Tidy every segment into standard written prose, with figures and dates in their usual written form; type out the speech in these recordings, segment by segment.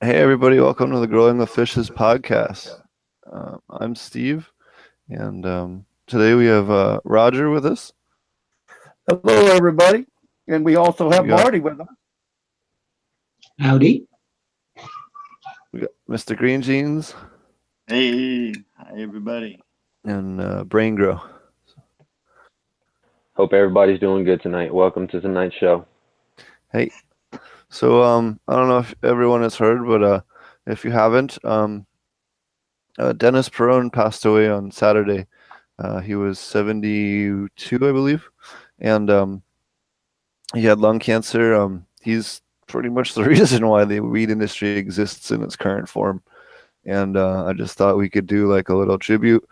Hey, everybody, welcome to the Growing with Fishes podcast. I'm Steve, and today we have Roger with us. Hello, everybody. And we also have We got, Marty with us. Howdy. we got Mr. Green Jeans Hey, hi everybody. and Brain Grow. Hope everybody's doing good tonight. Welcome to tonight's show. Hey, so I don't know if everyone has heard, but if you haven't, Dennis Peron passed away on Saturday. He was 72, I believe, and he had lung cancer. He's pretty much the reason why the weed industry exists in its current form. And I just thought we could do like a little tribute.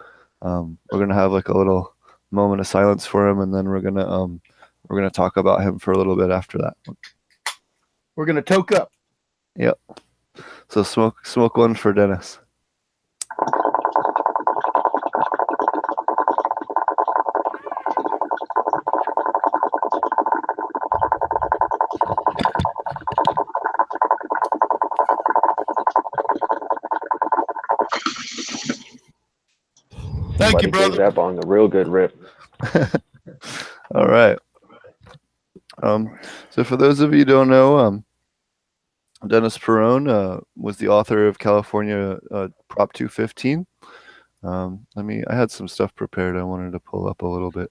We're gonna have like a little moment of silence for him, and then we're gonna talk about him for a little bit after that. We're going to toke up. Yep. So smoke one for Dennis. Thank you, Somebody gave brother. that bong a real good rip. All right. So for those of you who don't know, Dennis Peron was the author of California Prop 215. I had some stuff prepared. I wanted to pull up a little bit.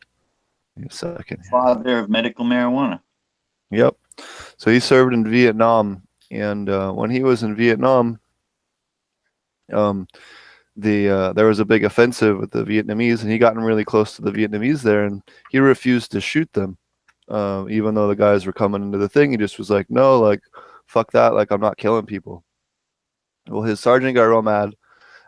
Give me a second. Father of medical marijuana. Yep. So he served in Vietnam, and when he was in Vietnam, there was a big offensive with the Vietnamese, and he gotten really close to the Vietnamese there, and he refused to shoot them, even though the guys were coming into the thing. He just was like, no, like, fuck that, like, I'm not killing people. Well, his sergeant got real mad,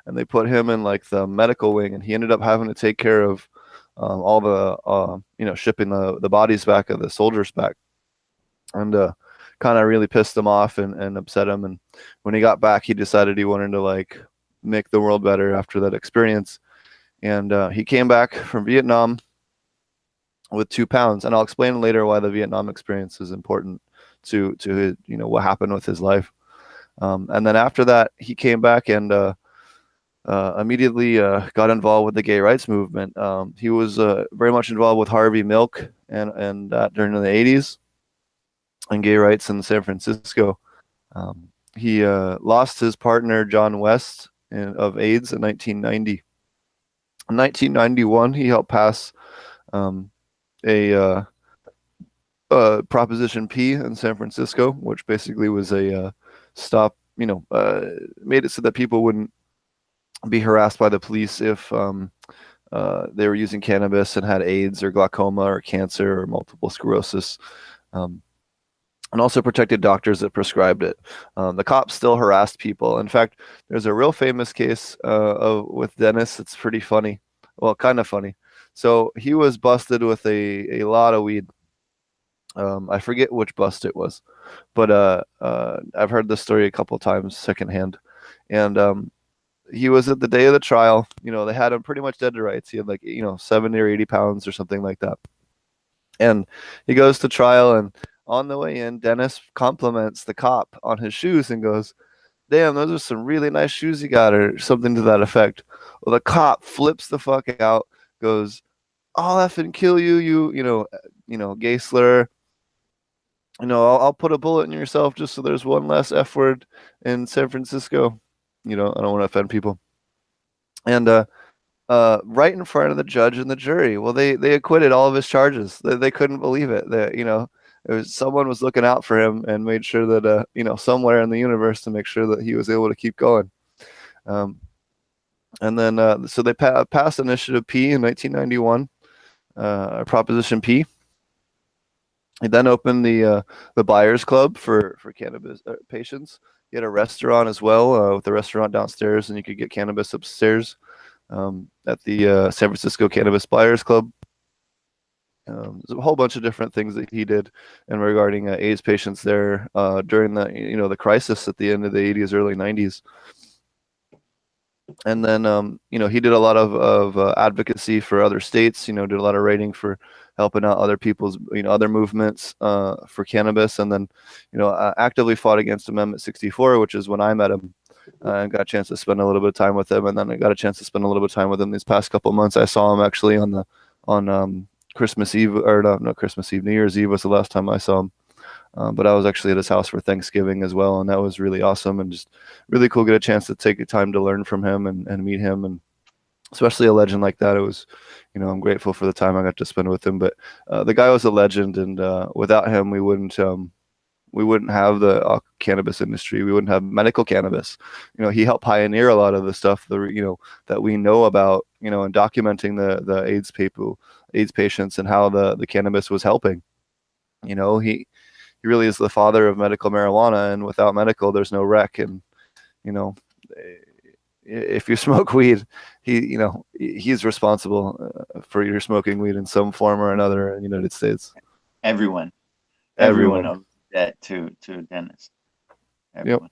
and they put him in like the medical wing, and he ended up having to take care of all the shipping the bodies back of the soldiers back, and kind of really pissed him off and upset him. And when he got back, he decided he wanted to like make the world better after that experience. And he came back from Vietnam with 2 pounds, and I'll explain later why the Vietnam experience is important to his, what happened with his life. And then after that, he came back and immediately got involved with the gay rights movement. He was very much involved with Harvey Milk and that during the 80s and gay rights in San Francisco. He lost his partner, John West, of AIDS in 1990. In 1991, he helped pass a Proposition P in San Francisco, which basically was a stop, made it so that people wouldn't be harassed by the police if they were using cannabis and had AIDS or glaucoma or cancer or multiple sclerosis. And also protected doctors that prescribed it. The cops still harassed people. In fact, there's a real famous case with Dennis. It's pretty funny. Well, kind of funny. So he was busted with a lot of weed. I forget which bust it was, but I've heard this story a couple times secondhand. And he was at the day of the trial. They had him pretty much dead to rights. He had like 70 or 80 pounds or something like that. And he goes to trial, and on the way in, Dennis compliments the cop on his shoes and goes, "Damn, those are some really nice shoes you got," or something to that effect. Well, the cop flips the fuck out, goes, "I'll effing kill you, you gay slur. I'll put a bullet in yourself just so there's one less F word in San Francisco. I don't want to offend people." And right in front of the judge and the jury. Well, they acquitted all of his charges. They couldn't believe it. Someone was looking out for him and made sure that somewhere in the universe to make sure that he was able to keep going. And then so they passed Initiative P in 1991, Proposition P. He then opened the Buyers Club for cannabis patients. He had a restaurant as well, with the restaurant downstairs, and you could get cannabis upstairs at the San Francisco Cannabis Buyers Club. There's a whole bunch of different things that he did and regarding AIDS patients there during the crisis at the end of the 80s, early 90s. And then he did a lot of advocacy for other states. Did a lot of writing for helping out other people's, other movements for cannabis, and then, actively fought against Amendment 64, which is when I met him. I got a chance to spend a little bit of time with him, and then I got a chance to spend a little bit of time with him these past couple of months. I saw him actually on Christmas Eve, or no, Christmas Eve, New Year's Eve was the last time I saw him. But I was actually at his house for Thanksgiving as well, and that was really awesome and just really cool. Get a chance to take the time to learn from him and meet him, and especially a legend like that. It was, I'm grateful for the time I got to spend with him. But the guy was a legend, and without him, we wouldn't have the cannabis industry. We wouldn't have medical cannabis. He helped pioneer a lot of the stuff that we know about, and documenting the AIDS patients and how the cannabis was helping. He really is the father of medical marijuana, and without medical, there's no rec. And if you smoke weed, he's responsible for your smoking weed in some form or another in the United States. Everyone Everyone. owes that to a dentist. Everyone.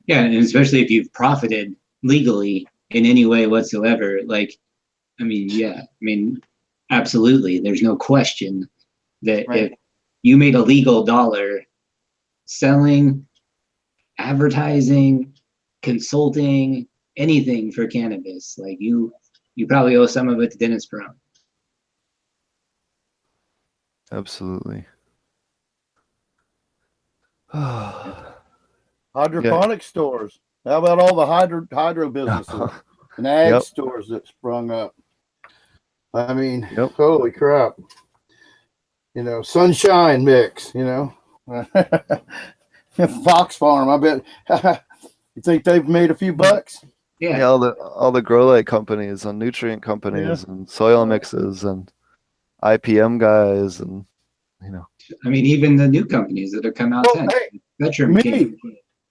Yeah, and especially if you've profited legally in any way whatsoever. Absolutely. There's no question that Right. if you made a legal dollar selling, advertising, consulting, anything for cannabis, like you probably owe some of it to Dennis Peron. Absolutely. Hydroponic stores. How about all the hydro businesses and ag Yep. stores that sprung up? I mean, Yep. holy crap. Sunshine Mix, Fox Farm, I bet. You think they've made a few bucks? Yeah. All the grow light companies and nutrient companies and soil mixes and IPM guys, and Even the new companies that have come out since. Hey, Veteran me. came.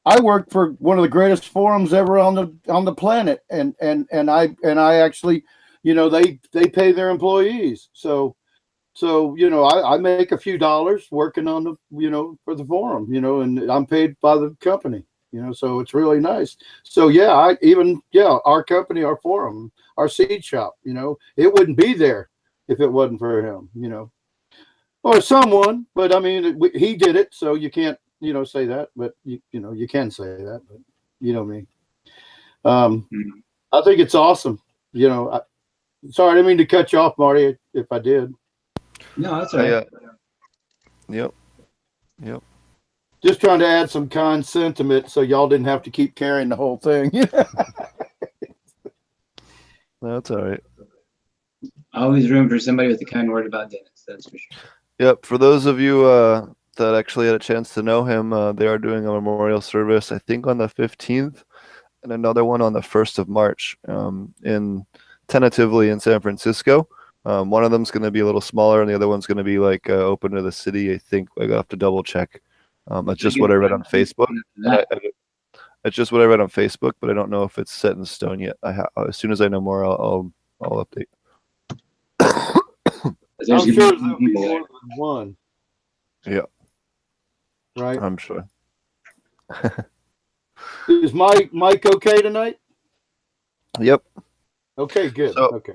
I worked for one of the greatest forums ever on the planet, and I actually, they pay their employees, so I make a few dollars working on the for the forum, and I'm paid by the company, so it's really nice. So our company, our forum, our seed shop, it wouldn't be there if it wasn't for him, or someone, but I mean he did it, so you can't say that, but you can say that, but you know me. I think it's awesome. Sorry, I didn't mean to cut you off, Marty, if I did. No, that's all right. Yep. Just trying to add some kind sentiment so y'all didn't have to keep carrying the whole thing. That's all right. Always room for somebody with a kind word about Dennis, that's for sure. Yep. For those of you that actually had a chance to know him, they are doing a memorial service, I think on the 15th, and another one on the 1st of March, tentatively in San Francisco. One of them's going to be a little smaller, and the other one's going to be open to the city. I think I have to double check. That's just what I read on Facebook. It's just what I read on Facebook, but I don't know if it's set in stone yet. As soon as I know more, I'll update. I'm sure there'll be more than one. Yeah. Right. I'm sure. Is Mike okay tonight? Yep. Okay, good. So, okay.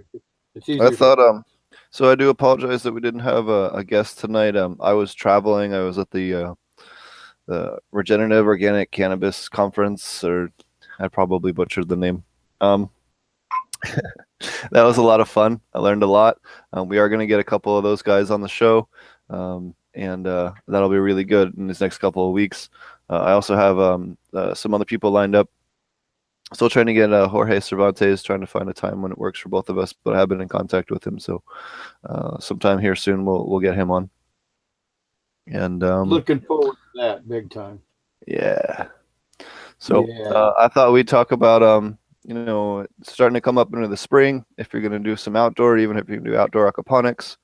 It's easier. I thought so I do apologize that we didn't have a guest tonight. I was traveling. I was at the Regenerative Organic Cannabis Conference, or I probably butchered the name. That was a lot of fun. I learned a lot. We are going to get a couple of those guys on the show, and that'll be really good in these next couple of weeks. I also have some other people lined up. Still trying to get Jorge Cervantes, trying to find a time when it works for both of us, but I have been in contact with him, so sometime here soon we'll get him on. And looking forward to that big time. Yeah. So I thought we'd talk about starting to come up into the spring. If you're going to do some outdoor, even if you can do outdoor aquaponics,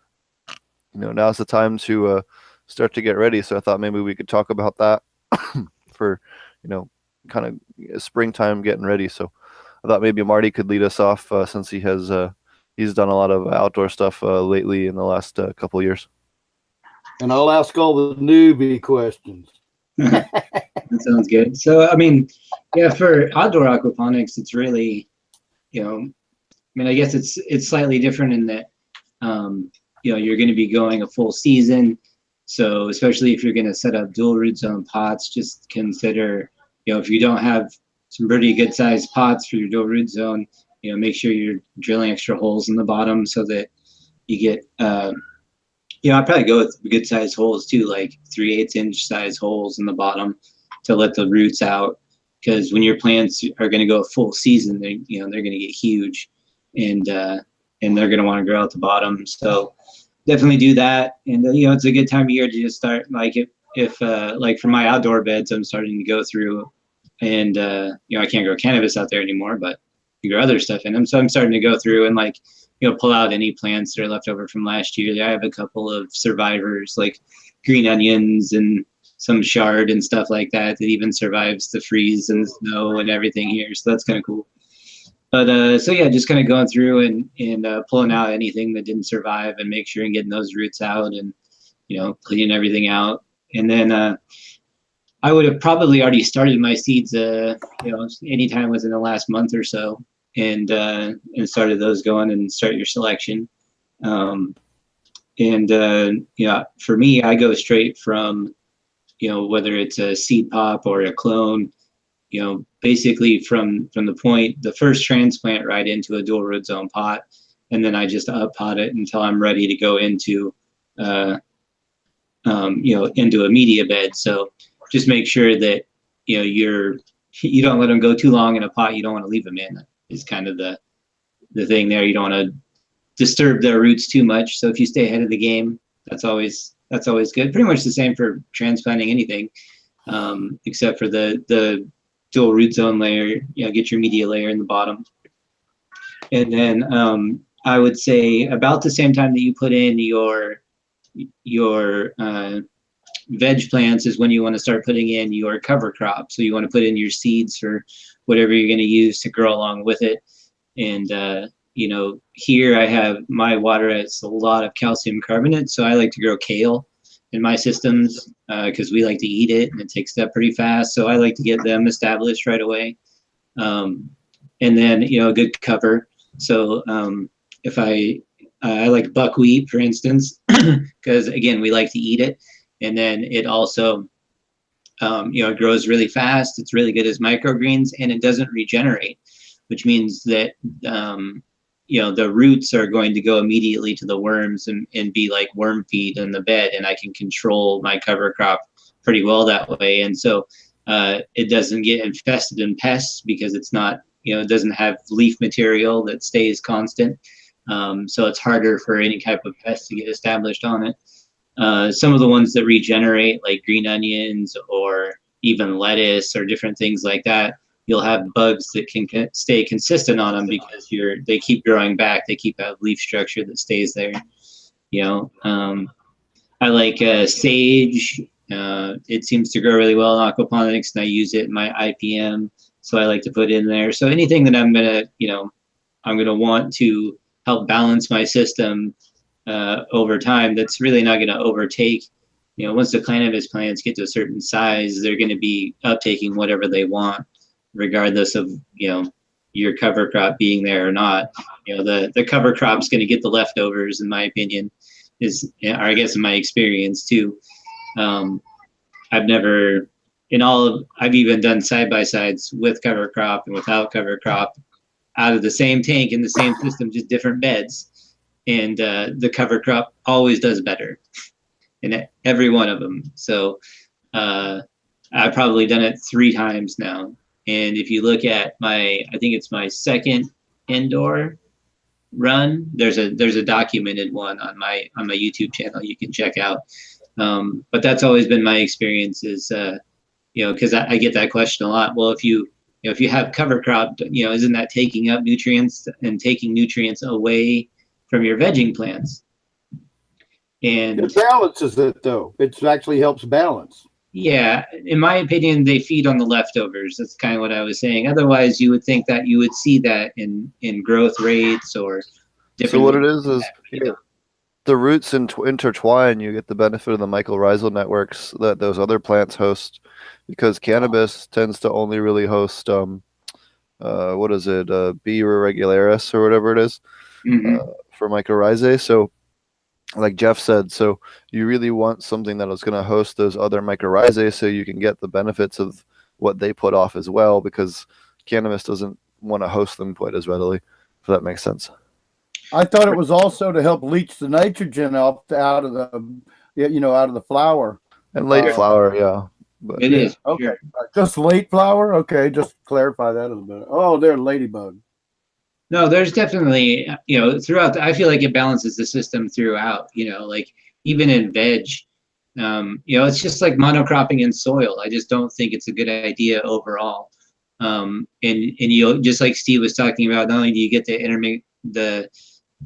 now's the time to start to get ready. So I thought maybe we could talk about that for kind of springtime getting ready. So I thought maybe Marty could lead us off since he's done a lot of outdoor stuff lately in the last couple of years. And I'll ask all the newbie questions. That sounds good. So, for outdoor aquaponics, it's really, mean, I guess it's slightly different in that, you're going to be going a full season. So especially if you're going to set up dual root zone pots, just consider, if you don't have some pretty good sized pots for your dual root zone, make sure you're drilling extra holes in the bottom so that you get, I'd probably go with good sized holes too, like 3/8 inch size holes in the bottom to let the roots out. Because when your plants are going to go a full season, they're going to get huge, and they're going to want to grow out the bottom. So definitely do that. And it's a good time of year to just start. Like if like for my outdoor beds, I'm starting to go through, and I can't grow cannabis out there anymore, but you grow other stuff in them. So I'm starting to go through and like pull out any plants that are left over from last year. I have a couple of survivors like green onions and some chard and stuff like that even survives the freeze and snow and everything here. So that's kind of cool. But so yeah, just kind of going through and pulling out anything that didn't survive and make sure and getting those roots out and cleaning everything out. And then I would have probably already started my seeds anytime within the last month or so, and started those going and start your selection. For me, I go straight from whether it's a seed pop or a clone, basically from the first transplant right into a dual root zone pot, and then I just up pot it until I'm ready to go into into a media bed. So just make sure that you don't let them go too long in a pot. You don't want to leave them in. Is kind of the thing there. You don't want to disturb their roots too much. So if you stay ahead of the game, that's always good. Pretty much the same for transplanting anything, except for the dual root zone layer. Get your media layer in the bottom, and then I would say about the same time that you put in your veg plants is when you want to start putting in your cover crop. So you want to put in your seeds for whatever you're going to use to grow along with it. And here I have my water has a lot of calcium carbonate, so I like to grow kale in my systems because we like to eat it and it takes that pretty fast. So I like to get them established right away, and then a good cover. So if I like buckwheat, for instance, because again we like to eat it, and then it also it grows really fast. It's really good as microgreens, and it doesn't regenerate, which means that the roots are going to go immediately to the worms and be like worm feed in the bed, and I can control my cover crop pretty well that way. And so it doesn't get infested in pests because it's not, it doesn't have leaf material that stays constant. So it's harder for any type of pest to get established on it. Some of the ones that regenerate, like green onions or even lettuce or different things like that, you'll have bugs that can stay consistent on them because they keep growing back. They keep a leaf structure that stays there. I like sage. It seems to grow really well in aquaponics, and I use it in my IPM. So I like to put in there. So anything that I'm gonna want to help balance my system over time, that's really not going to overtake. Once the cannabis plants get to a certain size, they're going to be uptaking whatever they want, regardless of your cover crop being there or not. The cover crop's going to get the leftovers, in my opinion, or I guess in my experience too. I've even done side by sides with cover crop and without cover crop out of the same tank in the same system, just different beds. And the cover crop always does better in every one of them. So I've probably done it 3 times now. And if you look at I think it's my second indoor run, there's a documented one on my YouTube channel you can check out. But that's always been my experience is, because I get that question a lot. Well, if you have cover crop, isn't that taking up nutrients and taking nutrients away from your vegging plants? And it balances it, though. It actually helps balance. Yeah, in my opinion, they feed on the leftovers. That's kind of what I was saying. Otherwise, you would think that you would see that in growth rates or different. So what it is the roots intertwine. You get the benefit of the mycorrhizal networks that those other plants host, because cannabis tends to only really host what is it, B. regularis or whatever it is, for mycorrhizae. So, like Jeff said, so you really want something that is going to host those other mycorrhizae so you can get the benefits of what they put off as well, because cannabis doesn't want to host them quite as readily, if that makes sense. I thought it was also to help leach the nitrogen out of the flower. And late flower, yeah. But It is. Okay. Sure. Just late flower? Okay, just clarify that a little bit. Oh, they're ladybug. No, there's definitely, throughout, I feel like it balances the system throughout, like even in veg, it's just like monocropping in soil. I just don't think it's a good idea overall. And just like Steve was talking about, not only do you get the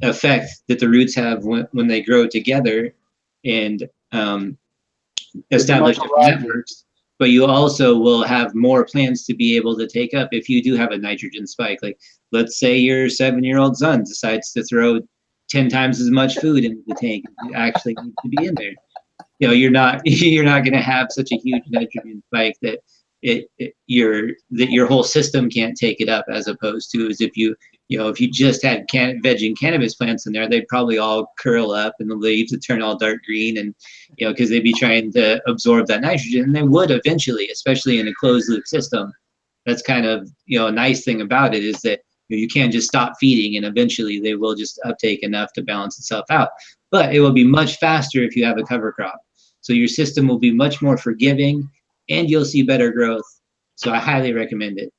effect that the roots have when they grow together and establish networks, but you also will have more plants to be able to take up if you do have a nitrogen spike. Like, let's say your 7-year-old son decides to throw 10 times as much food into the tank as it actually needs to be in there. You're not going to have such a huge nitrogen spike that your whole system can't take it up, as opposed to as if you just had veg and cannabis plants in there, they'd probably all curl up and the leaves would turn all dark green, and because they'd be trying to absorb that nitrogen, and they would eventually, especially in a closed loop system. That's kind of a nice thing about it, is that you can't just stop feeding and eventually they will just uptake enough to balance itself out. But it will be much faster if you have a cover crop. So your system will be much more forgiving and you'll see better growth. So I highly recommend it.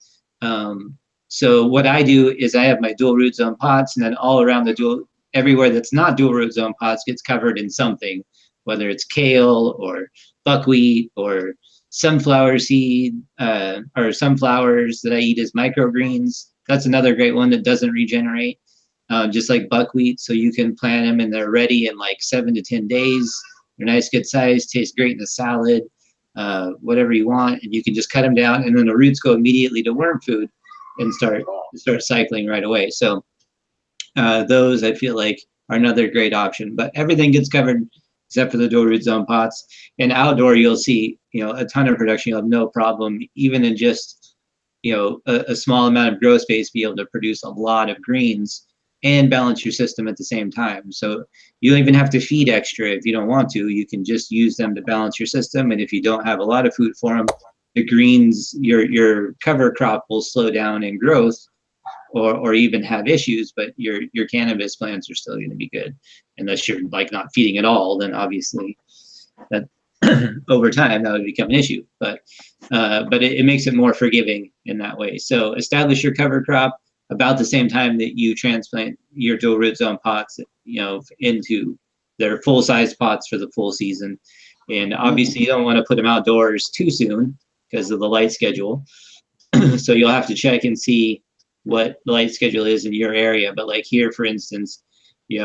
So what I do is I have my dual root zone pots, and then all around everywhere that's not dual root zone pots gets covered in something, whether it's kale or buckwheat or sunflower seed, or sunflowers that I eat as microgreens. That's another great one that doesn't regenerate, just like buckwheat. So you can plant them and they're ready in like 7 to 10 days. They're nice, good size, taste great in a salad, whatever you want. And you can just cut them down, and then the roots go immediately to worm food and start cycling right away. So those I feel like are another great option. But everything gets covered except for the dual root zone pots. And outdoor, you'll see a ton of production. You'll have no problem, even in just a small amount of grow space, be able to produce a lot of greens and balance your system at the same time. So you don't even have to feed extra if you don't want to. You can just use them to balance your system. And if you don't have a lot of food for them, the greens, your cover crop will slow down in growth or even have issues, but your cannabis plants are still going to be good. Unless you're like not feeding at all, then obviously that over time that would become an issue. But it makes it more forgiving in that way. So establish your cover crop about the same time that you transplant your dual root zone pots, into their full size pots for the full season. And obviously you don't want to put them outdoors too soon because of the light schedule. So you'll have to check and see what the light schedule is in your area. But like here, for instance, we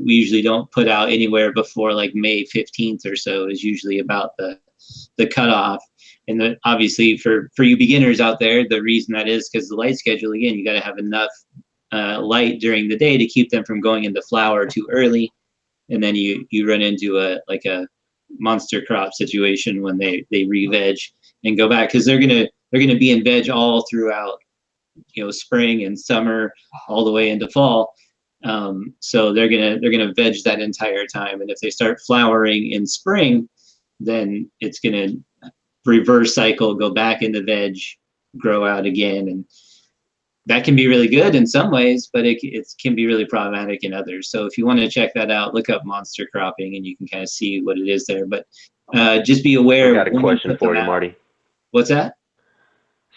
usually don't put out anywhere before like May 15th or so is usually about the cutoff. And obviously for you beginners out there, the reason that is because the light schedule, again, you got to have enough light during the day to keep them from going into flower too early. And then you run into a monster crop situation when they re-veg and go back, because they're gonna be in veg all throughout spring and summer all the way into fall. So they're gonna veg that entire time. And if they start flowering in spring, then it's gonna reverse cycle, go back into veg, grow out again. And that can be really good in some ways, but it can be really problematic in others. So if you want to check that out, look up monster cropping and you can kind of see what it is there. But just be aware. I got a question for you, Marty. What's that?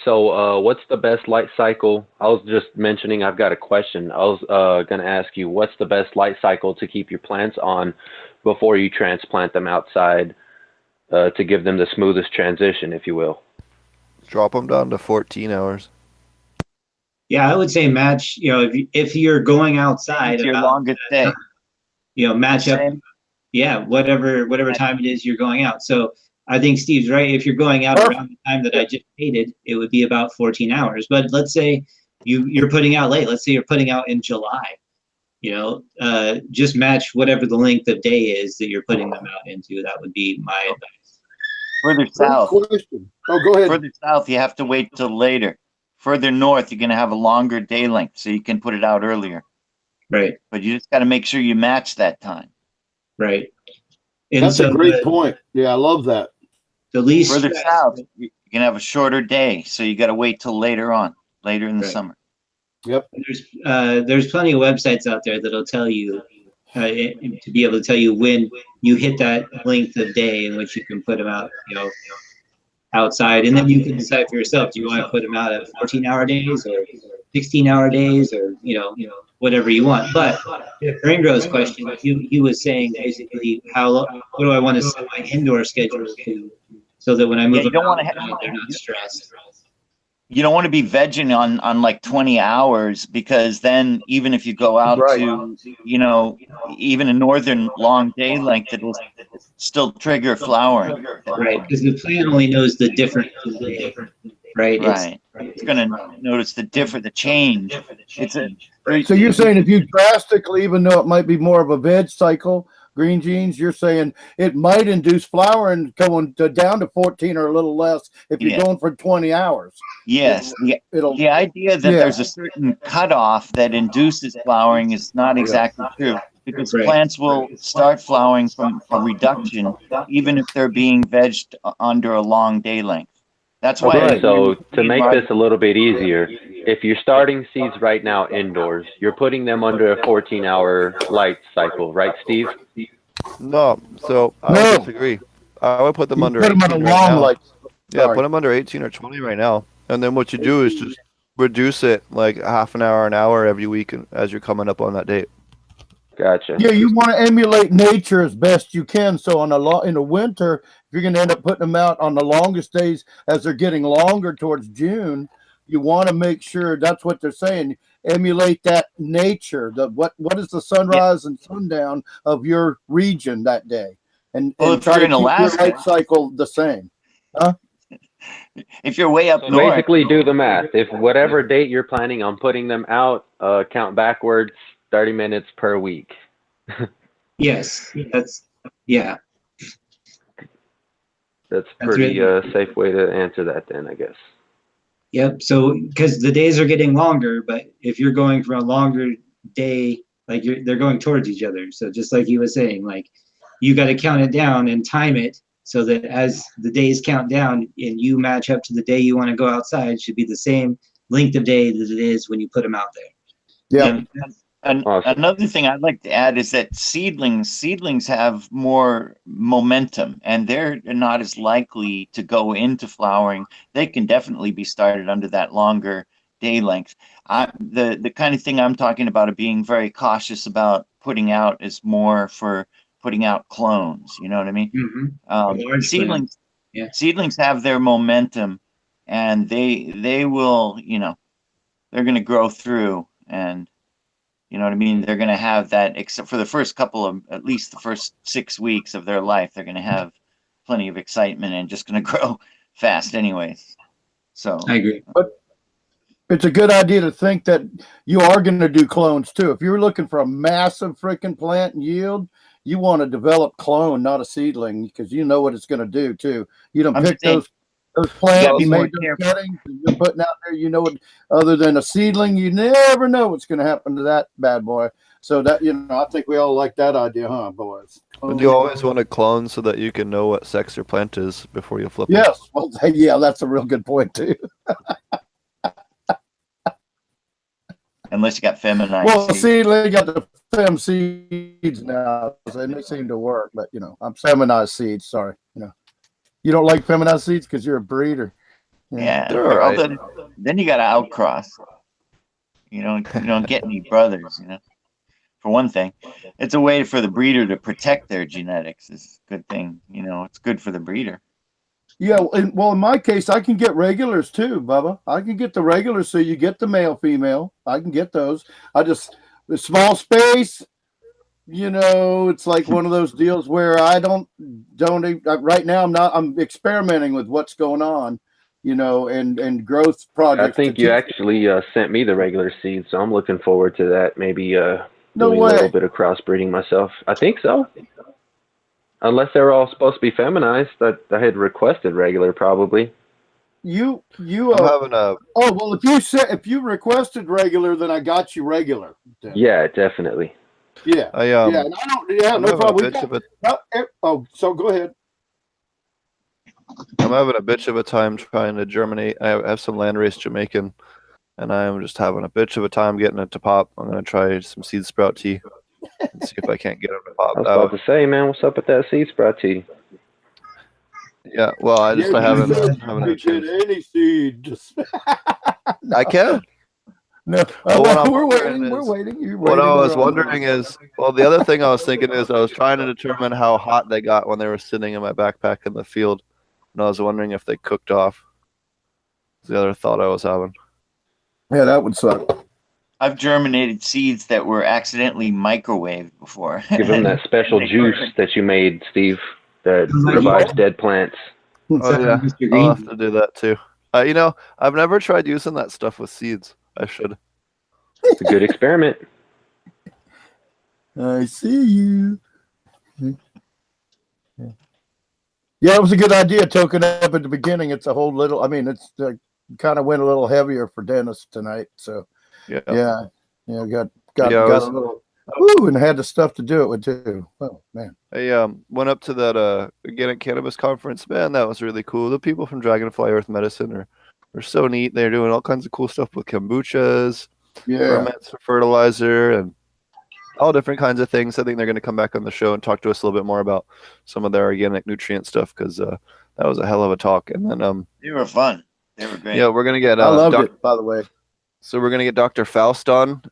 So what's the best light cycle? I was just mentioning I've got a question. I was going to ask you, what's the best light cycle to keep your plants on before you transplant them outside to give them the smoothest transition, if you will? Drop them down to 14 hours. Yeah, I would say match, if you're going outside, It's your longest day. Match up. Same. Yeah, whatever time it is you're going out. So I think Steve's right. If you're going out around the time that I just stated, it would be about 14 hours. But let's say you're putting out late. Let's say you're putting out in July. Just match whatever the length of day is that you're putting them out into. That would be my advice. Further south. Oh, go ahead. Further south, you have to wait till later further north, you're going to have a longer day length, so you can put it out earlier. Right. But you just got to make sure you match that time. Right. And That's so a great point. Yeah, I love that. the least Further stress, south, you're going to have a shorter day, so you got to wait till later on, later in the Right. summer. Yep. there's plenty of websites out there that'll tell you to be able to tell you when you hit that length of day in which you can put them out, outside, and then you can decide for yourself, do you want to put them out at 14-hour days or 16-hour days, or whatever you want. But Ringro's question, he was saying basically, what do I want to set my indoor schedule to, so that when I move you don't them want to outside, they're not stressed. You don't want to be vegging on like 20 hours, because then even if you go out Right. to, even a northern long day length, it'll still trigger flowering. Right, because the plant only knows the different day, right? Right. It's going to notice the change. So you're saying if you drastically, even though it might be more of a veg cycle, green jeans, you're saying it might induce flowering going down to 14 or a little less if you're going for 20 hours. Yes. The idea that there's a certain cutoff that induces flowering is not exactly true, because plants will start flowering from a reduction, even if they're being vegged under a long day length. That's why. Okay, so to make this a little bit easier, if you're starting seeds right now indoors, you're putting them under a 14-hour light cycle, right, Steve? No, so I would disagree. I would put them under put them 18 on a right long now. light. Yeah, put them under 18 or 20 right now. And then what you do is just reduce it like half an hour every week as you're coming up on that date. Gotcha. Yeah, you want to emulate nature as best you can. So in the winter, if you're going to end up putting them out on the longest days as they're getting longer towards June, you want to make sure that's what they're saying. Emulate that nature. What is the sunrise and sundown of your region that day, and try to keep your light cycle the same. Huh? If you're way up So north, basically do the math. If whatever date you're planning on putting them out, count backwards 30 minutes per week. Yes, that's pretty safe way to answer that then, I guess. Yep. So because the days are getting longer, but if you're going for a longer day, like they're going towards each other. So just like he was saying, like you got to count it down and time it so that as the days count down and you match up to the day you want to go outside, should be the same length of day that it is when you put them out there. Yeah. And another thing I'd like to add is that seedlings have more momentum, and they're not as likely to go into flowering. They can definitely be started under that longer day length. The kind of thing I'm talking about of being very cautious about putting out is more for putting out clones. You know what I mean? Mm-hmm. Seedlings have their momentum, and they will, they're going to grow through, and you know what I mean? They're going to have that, except for the first at least the first 6 weeks of their life, they're going to have plenty of excitement and just going to grow fast anyways. So I agree. But it's a good idea to think that you are going to do clones too. If you're looking for a massive freaking plant and yield, you want to develop clone, not a seedling, because you know what it's going to do too. You don't pick those plants, made those cuttings, and you're putting out there. What, other than a seedling, you never know what's going to happen to that bad boy. So that I think we all like that idea, huh, boys? And you always want to clone so that you can know what sex your plant is before you flip it. Yes, well, yeah, that's a real good point too. Unless you got feminized. Well, see, they got the fem seeds now, and they seem to work. But I'm feminized seeds. Sorry, you don't like feminized seeds because you're a breeder. Yeah, they're all right. Then you got to outcross. You don't get any brothers. For one thing, it's a way for the breeder to protect their genetics. It's a good thing. It's good for the breeder. Yeah, well, in my case, I can get regulars too, Bubba. I can get the regulars, so you get the male, female. I can get those. The small space. It's like one of those deals where I don't right now. I'm experimenting with what's going on, and growth projects. I think you actually sent me the regular seeds, so I'm looking forward to that. Maybe doing a way. little bit of crossbreeding myself. I think so. Unless they were all supposed to be feminized, that I had requested regular, probably. You I'm having a oh well, if you requested regular, then I got you regular. Then. Yeah, definitely. Yeah. I Yeah. And I don't. Yeah. I'm No having a problem. We bitch of a oh, so go ahead. I'm having a bitch of a time trying to germinate. I have some landrace Jamaican, and I am just having a bitch of a time getting it to pop. I'm gonna try some seed sprout tea and see if I can't get them to pop I was that about way. to say, man, what's up with that seed sprout tea? Yeah, well, I Yeah, haven't you haven't had a can get chance. any seed. Just I can. no. Well, what I'm We're wondering waiting. We're is, waiting. You're what I waiting. was wondering is, well, the other thing I was thinking is I was trying to determine how hot they got when they were sitting in my backpack in the field, and I was wondering if they cooked off. That's the other thought I was having. Yeah, that would suck. I've germinated seeds that were accidentally microwaved before. Give them that special They juice burn. that you made, Steve, that Like revives you- dead plants. Oh yeah, Mr. I'll Green. have to do that too. I've never tried using that stuff with seeds. I should. It's a good experiment. I see you. Yeah, it was a good idea. Token up at the beginning. It's a whole little. I mean, it's kind of went a little heavier for Dennis tonight. So Yeah. yeah, got Yeah, a little. Ooh, and had the stuff to do it with too. Oh man. I went up to that organic cannabis conference. Man, that was really cool. The people from Dragonfly Earth Medicine are so neat. They're doing all kinds of cool stuff with kombuchas, Yeah. ferments for fertilizer, and all different kinds of things. I think they're going to come back on the show and talk to us a little bit more about some of their organic nutrient stuff because that was a hell of a talk. And then They were fun. They were great. yeah, we're going to get I loved it. By the way. So we're going to get Dr. Faust on.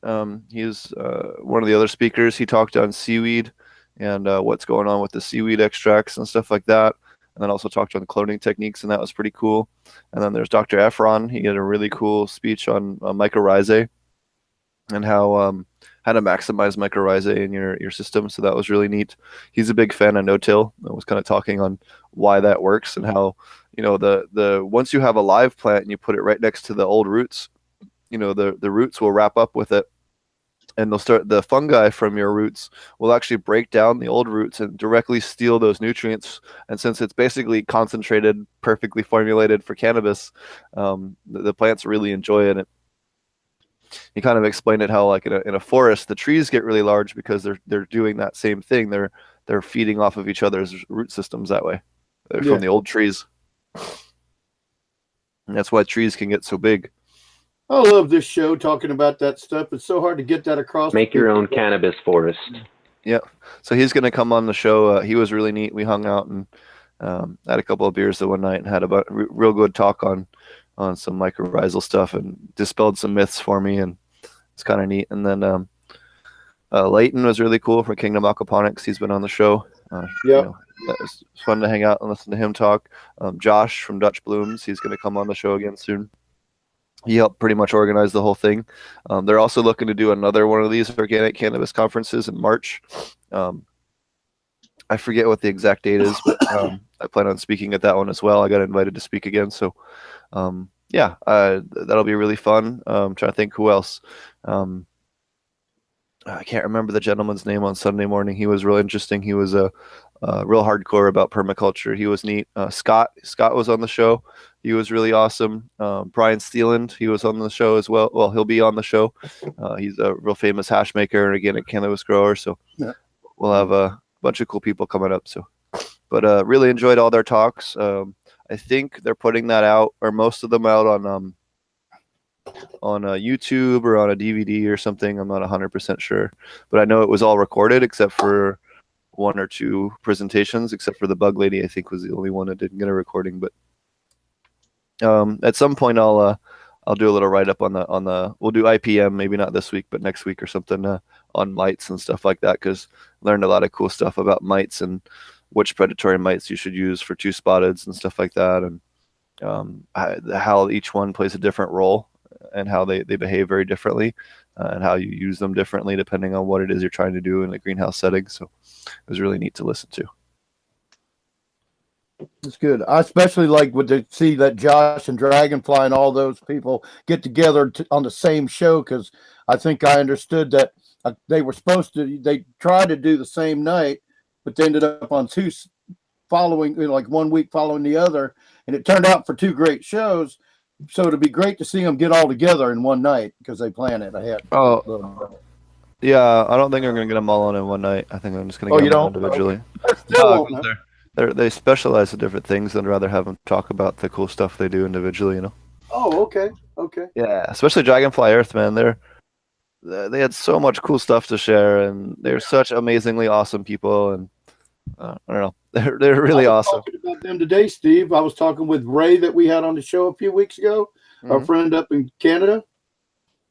He's one of the other speakers. He talked on seaweed and what's going on with the seaweed extracts and stuff like that. And then also talked on cloning techniques, and that was pretty cool. And then there's Dr. Efron. He did a really cool speech on mycorrhizae and how to maximize mycorrhizae in your system. So that was really neat. He's a big fan of no-till. I was kind of talking on why that works and how, the once you have a live plant and you put it right next to the old roots, the roots will wrap up with it, and the fungi from your roots will actually break down the old roots and directly steal those nutrients. And since it's basically concentrated, perfectly formulated for cannabis, the plants really enjoy it. He kind of explained it how, like in a forest, the trees get really large because they're doing that same thing. They're feeding off of each other's root systems that way from the old trees, and that's why trees can get so big. I love this show talking about that stuff. It's so hard to get that across. Make your own cannabis forest. Yeah. So he's going to come on the show. He was really neat. We hung out and had a couple of beers the one night and had a real good talk on some mycorrhizal stuff and dispelled some myths for me. And it's kind of neat. And then Leighton was really cool from Kingdom Aquaponics. He's been on the show. It was fun to hang out and listen to him talk. Josh from Dutch Blooms, he's going to come on the show again soon. He helped pretty much organize the whole thing. They're also looking to do another one of these organic cannabis conferences in March. I forget what the exact date is, but I plan on speaking at that one as well. I got invited to speak again. So, that'll be really fun. I'm trying to think who else. I can't remember the gentleman's name on Sunday morning. He was real interesting. He was real hardcore about permaculture. He was neat. Scott was on the show. He was really awesome. Brian Steeland, he was on the show as well. Well, he'll be on the show. He's a real famous hash maker and organic cannabis grower. So we'll have a bunch of cool people coming up. So, but really enjoyed all their talks. I think they're putting that out, or most of them out on YouTube or on a DVD or something. I'm not 100% sure, but I know it was all recorded except for one or two presentations, except for the bug lady. I think was the only one that didn't get a recording. But at some point I'll do a little write up on the we'll do IPM, maybe not this week but next week or something, on mites and stuff like that, because learned a lot of cool stuff about mites and which predatory mites you should use for two spotteds and stuff like that, and how each one plays a different role and how they behave very differently, and how you use them differently depending on what it is you're trying to do in a greenhouse setting. So it was really neat to listen to. It's good. I especially like to see that Josh and Dragonfly and all those people get together on the same show, because I think I understood that they were supposed to. They tried to do the same night, but they ended up on two following, like 1 week following the other, and it turned out for 2 great shows. So it'd be great to see them get all together in one night because they plan it ahead. Oh, yeah. I don't think I'm gonna get them all on in one night. I think I'm just gonna Oh, get you them all don't? individually. I still No, won't, 'cause they specialize in different things. I'd rather have them talk about the cool stuff they do individually. You know. Oh, okay. Okay. Yeah, especially Dragonfly Earth, man. They had so much cool stuff to share, and they're such amazingly awesome people. And I don't know, they're really I was awesome. talking about them today, Steve. I was talking with Ray that we had on the show a few weeks ago, our friend up in Canada,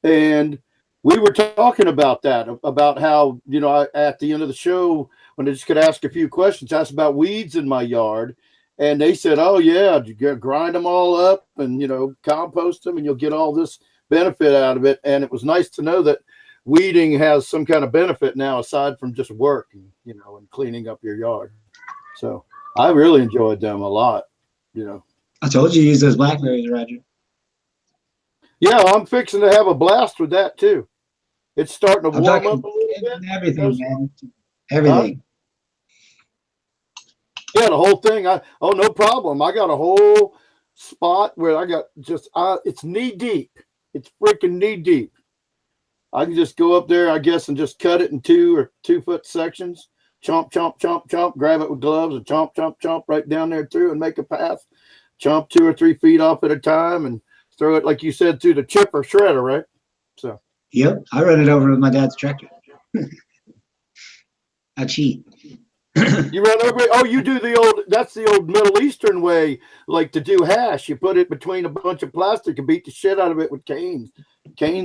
and we were talking about that, about how, you know, at the end of the show, when I just could ask a few questions, asked about weeds in my yard, and they said, "Oh yeah, you grind them all up and, you know, compost them, and you'll get all this benefit out of it." And it was nice to know that weeding has some kind of benefit now aside from just work, you know, and cleaning up your yard. So I really enjoyed them a lot, you know. I told you to use those blackberries, Roger. Yeah, I'm fixing to have a blast with that too. It's starting to I'm warm talking up a little bit. everything, man. Everything. Yeah, the whole thing. No problem. I got a whole spot where I got just it's knee deep. It's freaking knee deep. I can just go up there, I guess, and just cut it in 2 or 2 foot sections. Chomp, chomp, chomp, chomp. Grab it with gloves and chomp, chomp, chomp right down there through and make a path. Chomp 2 or 3 feet off at a time and throw it, like you said, through the chipper shredder, right? So. Yep, I run it over with my dad's tractor. I cheat. You run over it? Oh, you do that's the old Middle Eastern way, like to do hash. You put it between a bunch of plastic and beat the shit out of it with canes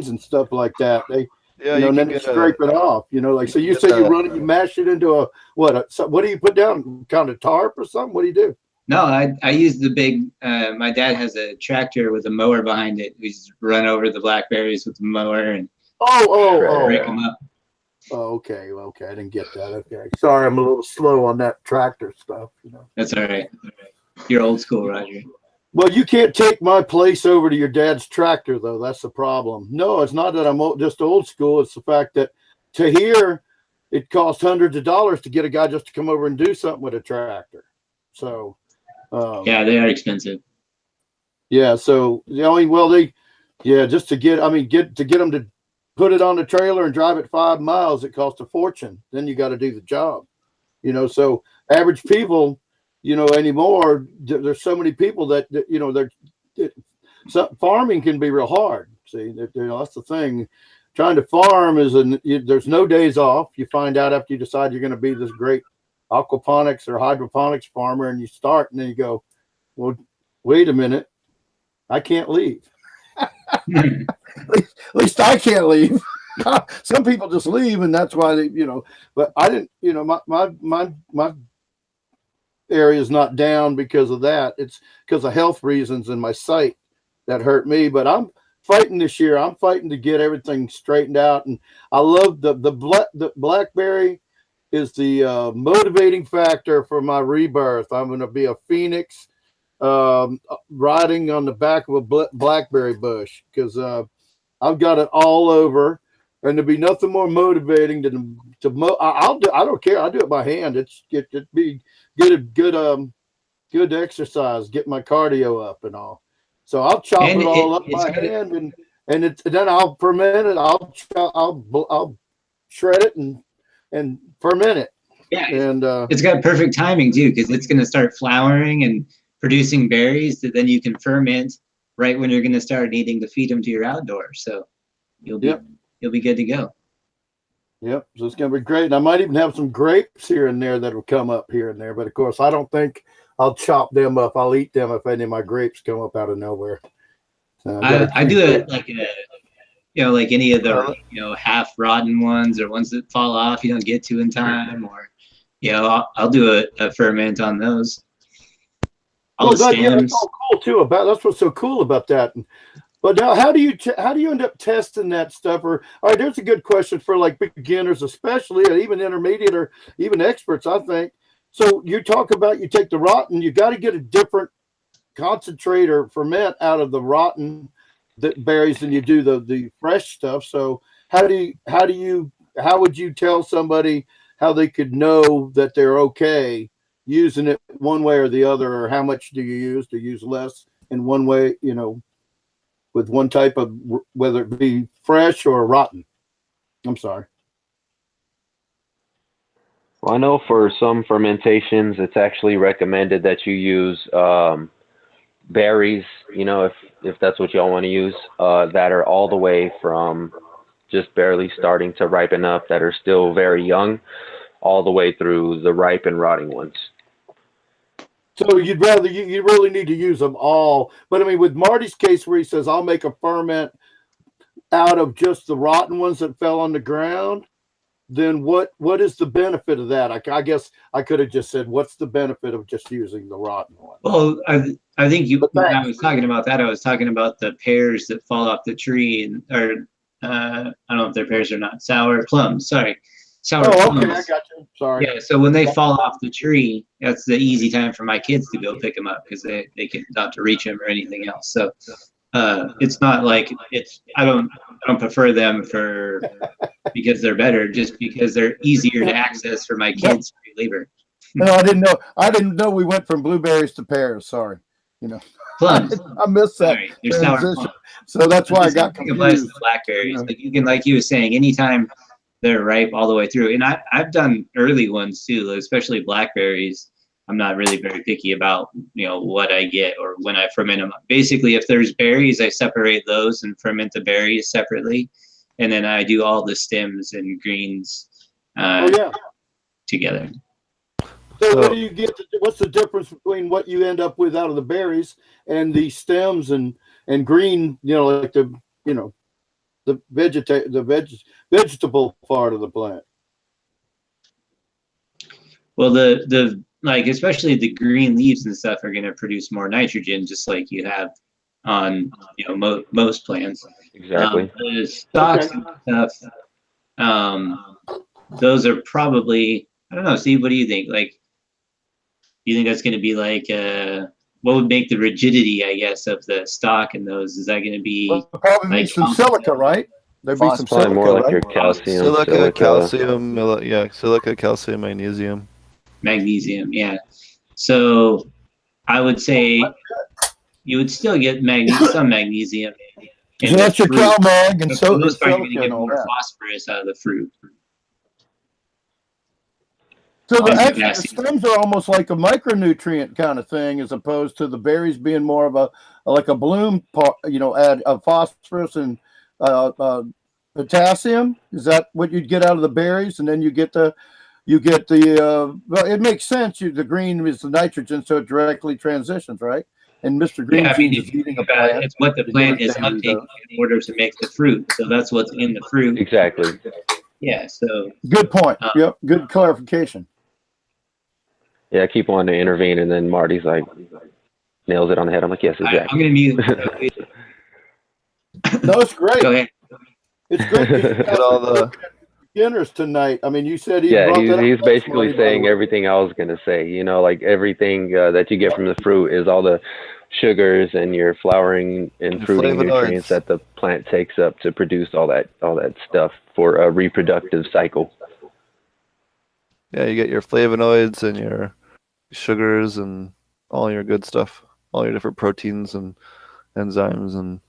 and stuff like that. Yeah, you know, and then you scrape it off, you know, like, so you say you run it, you mash it into what do you put down? Kind of tarp or something? What do you do? No, I use the big, my dad has a tractor with a mower behind it. We just run over the blackberries with the mower and break them up. Oh, okay. I didn't get that. Okay. Sorry, I'm a little slow on that tractor stuff, you know. That's all right. You're old school, Roger. Well, you can't take my place over to your dad's tractor, though. That's the problem. No, it's not that I'm just old school. It's the fact that to here, it costs hundreds of dollars to get a guy just to come over and do something with a tractor. So, yeah, they are expensive. Yeah. So just to get them to put it on the trailer and drive it 5 miles, it costs a fortune. Then you got to do the job, you know. So average people, you know, anymore, there's so many people that you know, farming can be real hard. See, you know, that's the thing. Trying to farm there's no days off. You find out after you decide you're going to be this great aquaponics or hydroponics farmer, and you start, and then you go, well, wait a minute, I can't leave. At least I can't leave. Some people just leave, and that's why they, you know. But I didn't, you know, my area is not down because of that. It's because of health reasons and my sight that hurt me. But I'm fighting this year. I'm fighting to get everything straightened out, and I love the blackberry is the motivating factor for my rebirth. I'm going to be a phoenix. Riding on the back of a blackberry bush, because I've got it all over, and there'd be nothing more motivating than I don't care. I do it by hand. It'd be good exercise, get my cardio up and all. So I'll chop it all up by hand, and then I'll ferment it. I'll shred it and ferment it. Yeah, and it's got perfect timing too, because it's going to start flowering and producing berries that then you can ferment right when you're going to start needing to feed them to your outdoors. So you'll be good to go. Yep. So it's going to be great. And I might even have some grapes here and there that will come up here and there. But of course, I don't think I'll chop them up. I'll eat them if any of my grapes come up out of nowhere. I do it like like any of the half rotten ones or ones that fall off you don't get to in time, or I'll do a ferment on those. That's all cool too. That's what's so cool about that. But now, how do you end up testing that stuff? Or all right, there's a good question for like beginners, especially, and even intermediate or even experts, I think. So you talk about, you take the rotten, you got to get a different concentrate or ferment out of the rotten berries than you do the fresh stuff. So how would you tell somebody how they could know that they're okay using it one way or the other, or how much do you use? Do you use less in one way, with one type of, whether it be fresh or rotten? I'm sorry. Well, I know for some fermentations, it's actually recommended that you use berries, if that's what y'all want to use, that are all the way from just barely starting to ripen up, that are still very young, all the way through the ripe and rotting ones. So you really need to use them all. But I mean, with Marty's case where he says, I'll make a ferment out of just the rotten ones that fell on the ground, then what is the benefit of that? I guess I could have just said, what's the benefit of just using the rotten one? Well, I think when I was talking about that, I was talking about the pears that fall off the tree, or I don't know if they're pears or not. Sour plums. Sorry. Sour plums. Okay, I got you. Sorry. Yeah, so when they fall off the tree, that's the easy time for my kids to go pick them up, because they can not to reach them or anything else. So it's not like I don't prefer them because they're better, just because they're easier to access for my kids free labor. No, I didn't know we went from blueberries to pears. Sorry. Plums. I missed that. Sorry, they're sour plums. So that's why I got confused. Applies to confused. blackberries. Like you can, like you were saying, anytime they're ripe all the way through. And I've done early ones too, especially blackberries. I'm not really very picky about, what I get or when I ferment them. Basically, if there's berries, I separate those and ferment the berries separately. And then I do all the stems and greens together. So what do you get? What's the difference between what you end up with out of the berries and the stems and green, like the vegetable part of the plant? Well, the especially the green leaves and stuff are going to produce more nitrogen, just like you have on most plants. Exactly. The stalks and stuff, those are probably, I don't know, Steve, what do you think? Like, do you think that's going to be like what would make the rigidity, I guess, of the stalk and those? Is that going to be probably like some silica, right? There'd be some silica, more like right? your calcium. Silica, calcium, silica, calcium, magnesium. Yeah. So I would say you would still get some magnesium. So that's your CalMag, and so you're going to get more phosphorus out of the fruit. So the stems are almost like a micronutrient kind of thing, as opposed to the berries being more of a bloom, add phosphorus and potassium. Is that what you'd get out of the berries? And then you get the well, it makes sense. The green is the nitrogen, so it directly transitions, right? And Mr. Green is eating a plant. It's what the plant is uptaking in order to make the fruit. So that's what's in the fruit. Exactly. Yeah. So good point. Yep. Good clarification. Yeah, I keep wanting to intervene, and then Marty's like nails it on the head. I'm like, yes, exactly. I'm going to mute. No, it's great. Go ahead. It's great. Get all the beginners tonight. I mean, you said he's basically saying everything I was going to say. Like everything that you get from the fruit is all the sugars and your flowering and fruiting nutrients that the plant takes up to produce all that stuff for a reproductive cycle. Yeah, you get your flavonoids and your sugars and all your good stuff, all your different proteins and enzymes and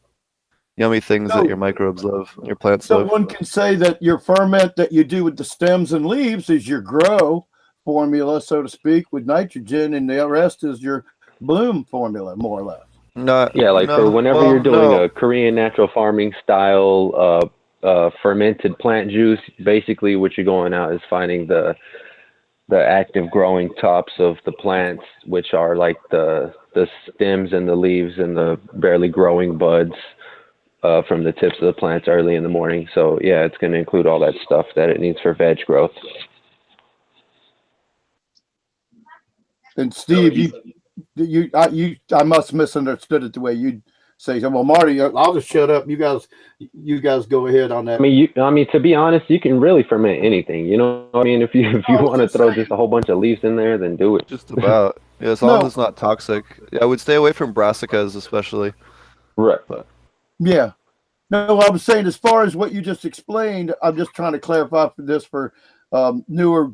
yummy things that your microbes love, your plants love. So one can say that your ferment that you do with the stems and leaves is your grow formula, so to speak, with nitrogen, and the rest is your bloom formula, more or less. For whenever you're doing a Korean natural farming style fermented plant juice, basically what you're going out is finding the active growing tops of the plants, which are like the stems and the leaves and the barely growing buds from the tips of the plants early in the morning. So yeah, it's going to include all that stuff that it needs for veg growth. And Steve, I must have misunderstood it the way you'd say, well, Marty, I'll just shut up. You guys go ahead on that. I mean, to be honest, you can really ferment anything. If you want to throw just a whole bunch of leaves in there, then do it. Just about. Yeah, as long as it's not toxic. Yeah, I would stay away from brassicas, especially. Right. But. Yeah. No, I was saying, as far as what you just explained, I'm just trying to clarify for this for newer,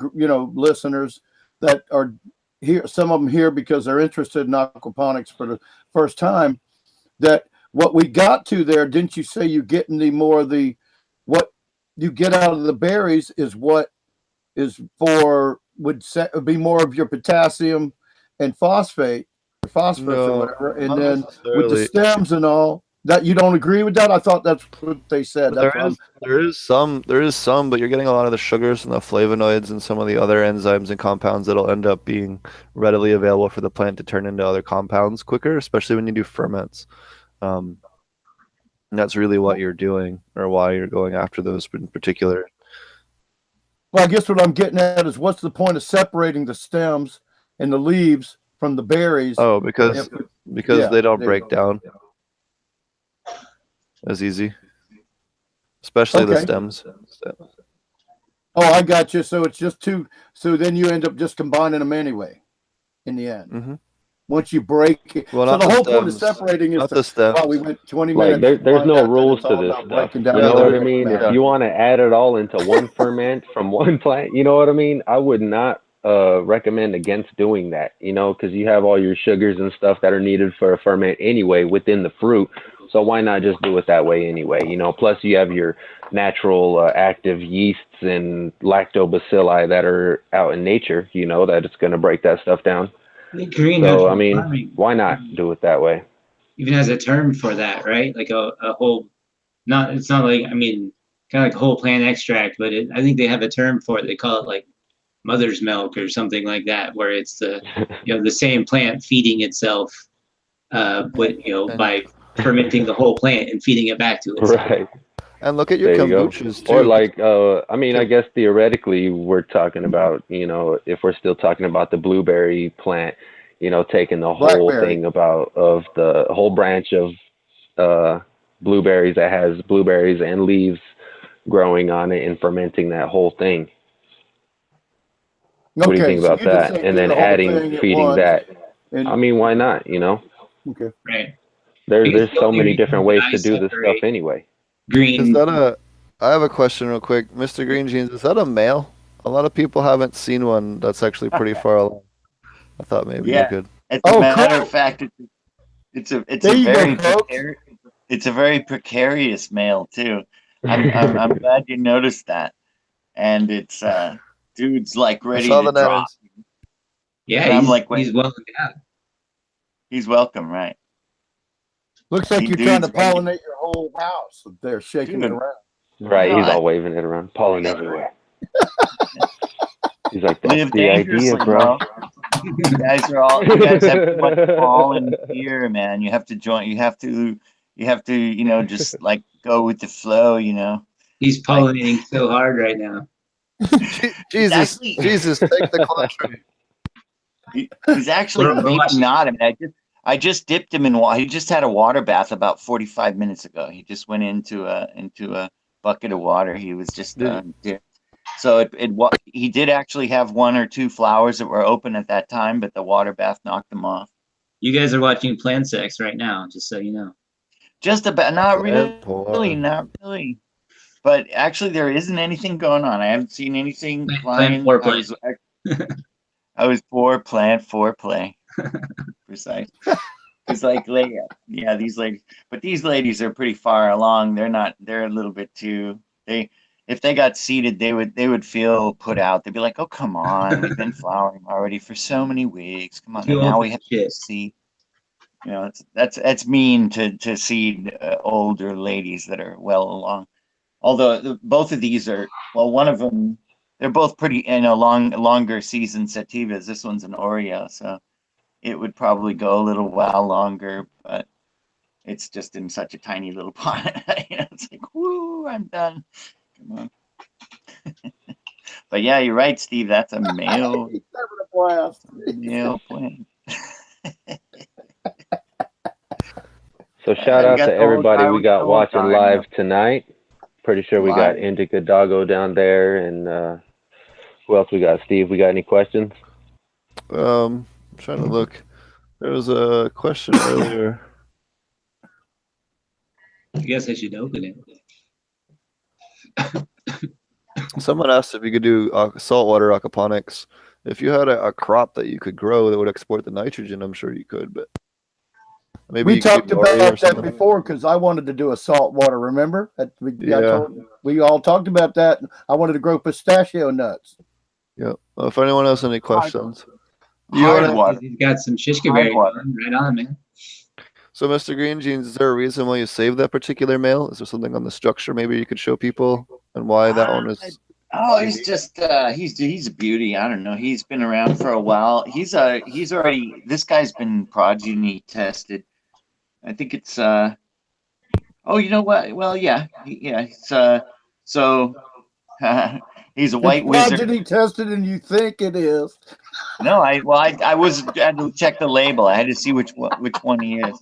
listeners that are here, some of them here because they're interested in aquaponics for the first time, that what we got to there, didn't you say you getting the more of the, what you get out of the berries is what is for, would be more of your potassium and phosphate, or phosphorus or No, whatever. And not then with the necessarily. stems and all that, you don't agree with that? I thought that's what they said. That's what There is some, but you're getting a lot of the sugars and the flavonoids and some of the other enzymes and compounds that'll end up being readily available for the plant to turn into other compounds quicker, especially when you do ferments. And that's really what you're doing, or why you're going after those in particular. Well, I guess what I'm getting at is, what's the point of separating the stems and the leaves from the berries? Oh, because Yeah, they don't there break you go. down as easy, especially the Okay. stems. Oh, I got you. So it's just two. So then you end up just combining them anyway, in the end. Mm-hmm. Once you break it. Well, So not the the whole point of stems, separating is not to, the stems. wow, we went 20 Like minutes. there's on no that, then rules it's to all this about stuff. breaking down You Yeah, know the what I there- mean? matter. If you want to add it all into one ferment from one plant, you know what I mean? I would not recommend against doing that, you know, because you have all your sugars and stuff that are needed for a ferment anyway within the fruit. So why not just do it that way anyway? You know, plus you have your natural active yeasts and lactobacilli that are out in nature, you know, that it's going to break that stuff down. The greenhouse So, I mean, farming why not do it that way? even has a term for that, right? Like a whole, not, it's not like, I mean, kind of like whole plant extract, but I think they have a term for it. They call it like mother's milk or something like that, where it's the, you know, the same plant feeding itself, but, you know, by fermenting the whole plant and feeding it back to itself. Right. And look at your There you go. kombuchas too. Or like, I mean, I Okay. guess theoretically we're talking about, you know, if we're still talking about the blueberry plant, you know, taking the whole Blackberry. thing about of the whole branch of blueberries that has blueberries and leaves growing on it and fermenting that whole thing. What do you think so about you just that? think And do then the whole adding, thing at feeding once, that. and I mean, why not? You know, okay. Right. there's the so only many reason different that ways I to do this stuff separate anyway. Is green, that a? I have a question real quick, Mr. Green Jeans. Is that a male? A lot of people haven't seen one that's actually pretty far along. I thought maybe you Yeah. could. As a Oh, matter cool. of fact, it's There a you go, very folks. it's a very precarious male too. I'm glad you noticed that. And it's dude's like I ready saw to the drop. names. yeah, And I'm he's like, he's wait, well endowed. he's welcome, right? Looks like He you're trying to dude's ready. pollinate your whole house. They're shaking it Dude, around. Right, no, he's I all waving it around, pollen everywhere. He's like, that's live the idea, dangerously, bro. bro. You guys have too much pollen here, man. You have to join. You have to, you know, just like go with the flow, you know. He's Like pollinating so hard right now. Jesus, actually, Jesus, take the country. he's actually We're maybe watching. not. I mean, I just dipped him in water. He just had a water bath about 45 minutes ago. He just went into a bucket of water. He was just dipped. So he did actually have one or two flowers that were open at that time, but the water bath knocked them off. You guys are watching Plant Sex right now, just so you know. Just about, not Plant really, porn. not really. But actually, there isn't anything going on. I haven't seen anything Plant flying. foreplay. I was for plant foreplay, precise. It's like, yeah, these ladies, but these ladies are pretty far along. They're not. They're a little bit too. If they got seated, they would feel put out. They'd be like, "Oh, come on, we've been flowering already for so many weeks. Come on, Too and old now for we have shit. to see." You know, that's mean to seed older ladies that are well along. Although both of these are, well, one of them, they're both pretty, longer season sativas. This one's an Oreo, so it would probably go a little while longer, but it's just in such a tiny little pot. It's like, whoo, I'm done. Come on. But yeah, you're right, Steve. That's a male He's having a blast. plant. So shout We out got to the whole everybody we got watching garden live up. tonight. Pretty sure we got Live. Indica Doggo down there, and who else we got? Steve, we got any questions? I'm trying to look. There was a question earlier. I guess I should open it. Someone asked if you could do saltwater aquaponics If you had a crop that you could grow that would export the nitrogen, I'm sure you could, but maybe We you could talked do urea or about that something. before because I wanted to do a salt water. Remember? Yeah. We all talked about that. I wanted to grow pistachio nuts. Yeah. Well, if anyone has any questions, you Hard wanna, water. He's got some shishka Hard berry water. going. Right on, man. so Mr. Green Jeans, is there a reason why you saved that particular male? Is there something on the structure maybe you could show people and why that one is? Oh, he's just he's a beauty. I don't know. He's been around for a while. He's already, this guy's been progeny tested. I think it's oh, you know what? Well, yeah. Yeah, it's so he's a It's white wizard. progeny tested, and you think it is. No, I had to check the label. I had to see which one he is.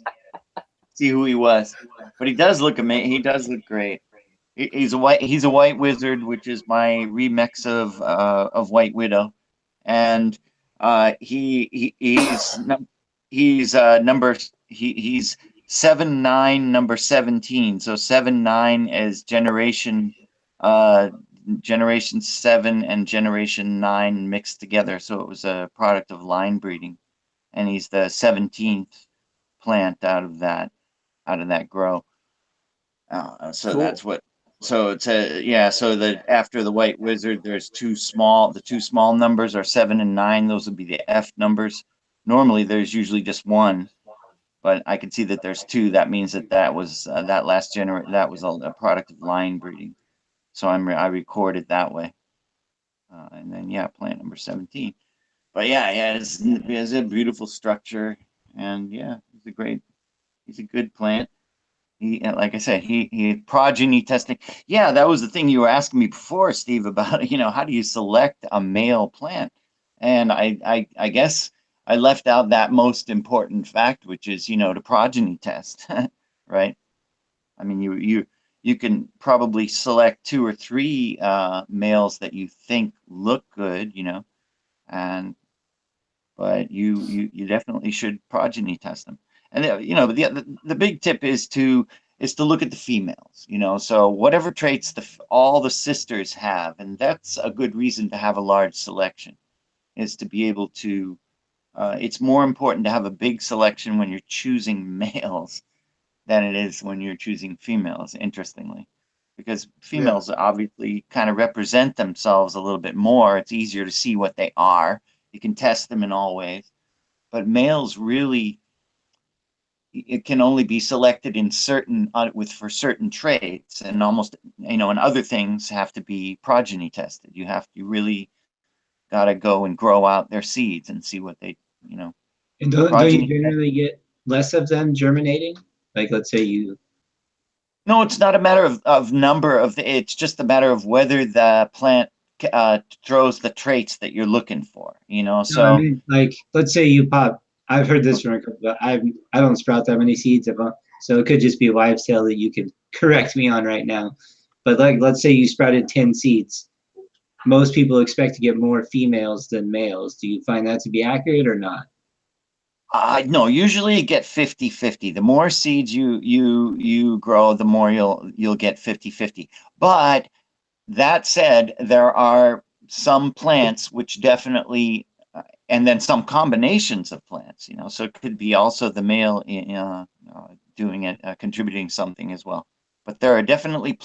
See who he was. But he does look amazing. He does look great. He's a white wizard, which is my remix of White Widow, and he's he's 7'9", number 17. So 7'9" is generation 7 and generation 9 mixed together. So it was a product of line breeding, and he's the 17th plant out of that grow. So Cool. that's what. So it's yeah. So that after the white wizard, there's the two small numbers are 7 and 9. Those would be the F numbers. Normally, there's usually just one, but I can see that there's two. That means that was that last that was a product of line breeding. So I record it that way, and then yeah, plant number 17. But yeah, he has a beautiful structure, and yeah, he's a good plant. He, like I said, he progeny testing. Yeah, that was the thing you were asking me before, Steve, about how do you select a male plant? And I guess I left out that most important fact, which is to progeny test, right? I mean, you can probably select 2 or 3 males that you think look good, and but you definitely should progeny test them. And the big tip is to look at the females. So whatever traits all the sisters have, and that's a good reason to have a large selection, is to be able to. It's more important to have a big selection when you're choosing males than it is when you're choosing females. Interestingly, because females obviously kind of represent themselves a little bit more. It's easier to see what they are. You can test them in all ways, but males really, it can only be selected in certain for certain traits, and almost and other things have to be progeny tested. You really got to go and grow out their seeds and see what they And don't you progeny. generally get less of them germinating? Like, let's say you. No, it's not a matter of number it's just a matter of whether the plant throws the traits that you're looking for. So No, I mean, like, let's say you pop. I've heard this from a couple, but I don't sprout that many seeds, so it could just be a wives' tale that you can correct me on right now. But like, let's say you sprouted 10 seeds. Most people expect to get more females than males. Do you find that to be accurate or not? No, usually you get 50-50. The more seeds you grow, the more you'll get 50-50. But that said, there are some plants which definitely, and then some combinations of plants, so it could be also the male doing it, contributing something as well. But there are definitely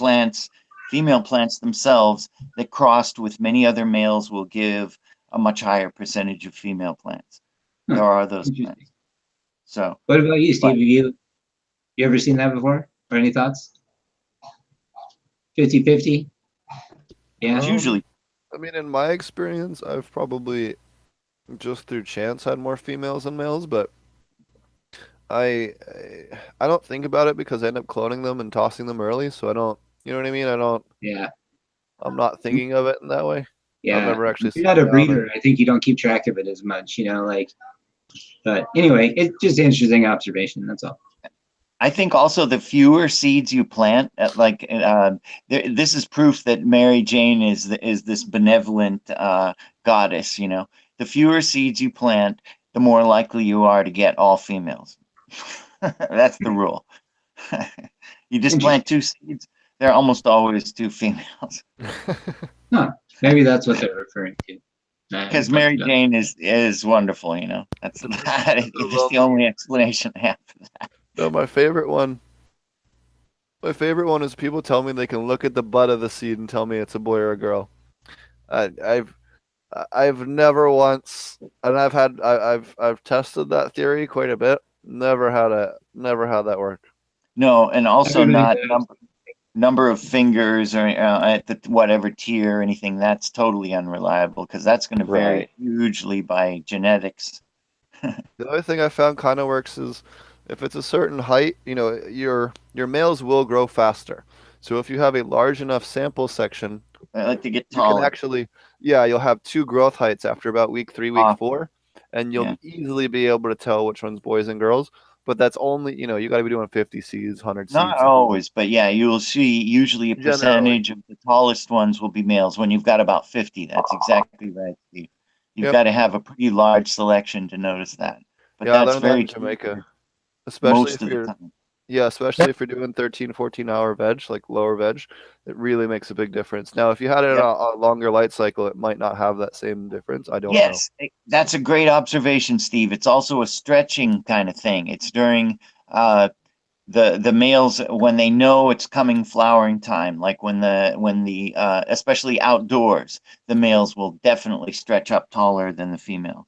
female plants themselves that crossed with many other males will give a much higher percentage of female plants. There are those plants. So what about you, Steve? Have you ever seen that before? Or any thoughts? 50-50? Yeah. It's usually. I mean, in my experience, I've probably just through chance had more females than males, but I don't think about it because I end up cloning them and tossing them early, so I don't. You know what I mean? Yeah. I'm not thinking of it in that way. Yeah. I've never actually. If you're not a breeder, I think you don't keep track of it as much. But anyway, it's just an interesting observation. That's all. I think also the fewer seeds you plant, this is proof that Mary Jane is this benevolent goddess. The fewer seeds you plant, the more likely you are to get all females. That's the rule. You just plant 2 seeds, there are almost always 2 females. Huh. Maybe that's what they're referring to. Because Mary Jane is wonderful, you know. That's that's the only explanation I have for that. No, my favorite one. My favorite one is people tell me they can look at the butt of the seed and tell me it's a boy or a girl. I've I've never once, and I've tested that theory quite a bit. Never had that work. No, and also Everybody not knows. number of fingers or at the whatever tier or anything. That's totally unreliable because that's going to vary Right. hugely by genetics. The other thing I found kind of works is if it's a certain height, you know, your males will grow faster. So if you have a large enough sample section, I like to get you can taller. actually, yeah, you'll have two growth heights after about week 3, week Awesome. 4, and you'll Yeah. easily be able to tell which one's boys and girls. But that's only, you know, you got to be doing 50 seeds, 100 Not seeds. always, but yeah, you'll see usually a Generally. percentage of the tallest ones will be males when you've got about 50. That's exactly right, Steve. You've Yep. got to have a pretty large selection to notice that. But Yeah, I that's learned that very in Jamaica. true Especially most if of the you're, time. yeah, especially if you're doing 13, 14-hour veg, like lower veg, it really makes a big difference. Now, if you had it Yep. on a longer light cycle, it might not have that same difference. I don't know. Yes, that's a great observation, Steve. It's also a stretching kind of thing. It's during the males when they know it's coming flowering time, like when the especially outdoors, the males will definitely stretch up taller than the females.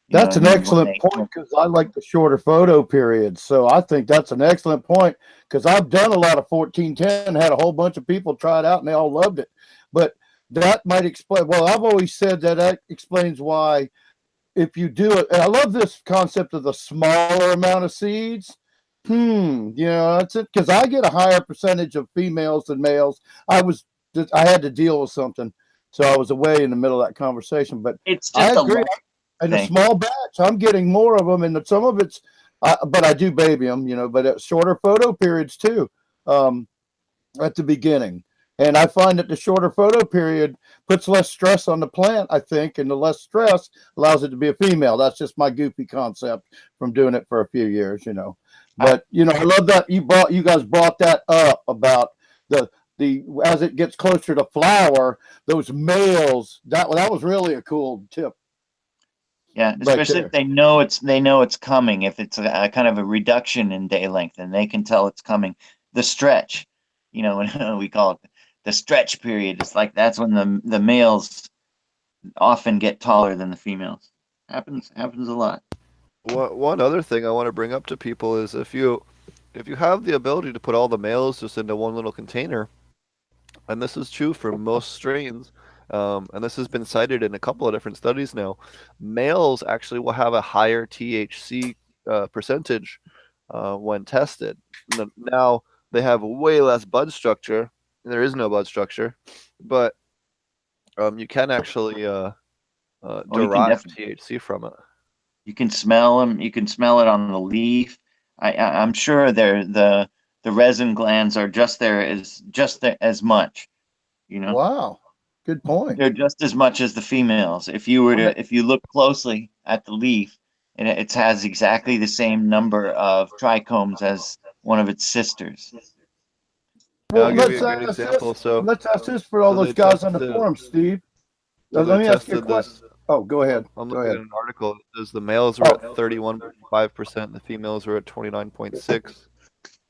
You know That's what an I mean? When excellent point because I like the shorter photo periods. So I think that's an excellent point because I've done a lot of 1410, had a whole bunch of people try it out and they all loved it. But that might explain. Well, I've always said that explains why if you do it. And I love this concept of the smaller amount of seeds. You know, that's it because I get a higher percentage of females than males. I had to deal with something, so I was away in the middle of that conversation. But it's I just a agree. luck In a thing. small batch, I'm getting more of them, and some of it's, but I do baby them, you know. But at shorter photo periods too, at the beginning, and I find that the shorter photo period puts less stress on the plant, I think, and the less stress allows it to be a female. That's just my goofy concept from doing it for a few years, you know. But you know, I love that you guys brought that up about the as it gets closer to flower, those males. That was really a cool tip. Yeah, Right especially there. if they know it's coming. If it's a kind of a reduction in day length, and they can tell it's coming. The stretch, you know, we call it the stretch period. It's like that's when the males often get taller than the females. Happens a lot. One other thing I want to bring up to people is if you have the ability to put all the males just into one little container, and this is true for most strains, and this has been cited in a couple of different studies now, males actually will have a higher THC percentage when tested. Now they have way less bud structure. There is no bud structure, but you can actually Oh, you can derive definitely. THC from it. You can smell them. You can smell it on the leaf. I'm sure the resin glands are just there as much. You know, Wow, good point. they're just as much as the females. If you were I mean, to if you look closely at the leaf, and it has exactly the same number of trichomes as one of its sisters. Yeah, I'll well, give you a great example. let's ask this for all So those they guys on the tested forum, Steve. so they Let me ask you a tested question. this. Oh, go ahead. I'm Go looking at ahead. an article that says the males were at 31.5%, the females were at 29.6.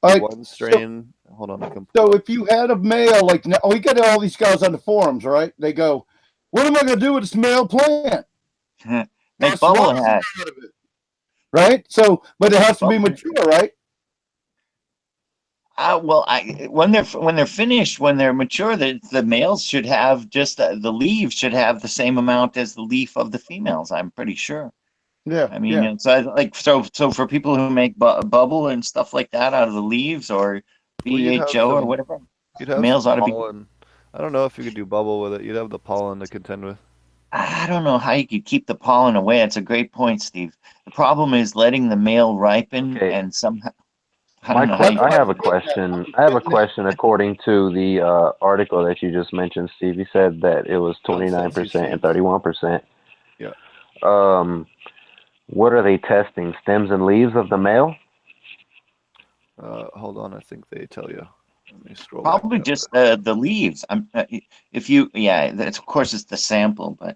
All right. One strain. Hold on, I can. So if you had a male, like now, we got all these guys on the forums, right? They go, "What am I going to do with this male plant?" Make bubble hash. Right. So, but it has to be Bubble. mature, right? Well, when they're finished, when they're mature, the males should have just the leaves should have the same amount as the leaf of the females. I'm pretty sure. Yeah. I mean, so for people who make bubble and stuff like that out of the leaves or Well, BHO or whatever, you'd have males some ought to be. pollen. I don't know if you could do bubble with it. You'd have the pollen to contend with. I don't know how you could keep the pollen away. It's a great point, Steve. The problem is letting the male ripen Okay. and somehow. I don't know how I you. have a question. I have a question according to the article that you just mentioned, Steve. You said that it was 29% and 31%. Yeah. What are they testing? Stems and leaves of the male? Hold on, I think they tell you. Let me scroll Probably back up. just the leaves. If you, yeah, that's of course it's the sample, but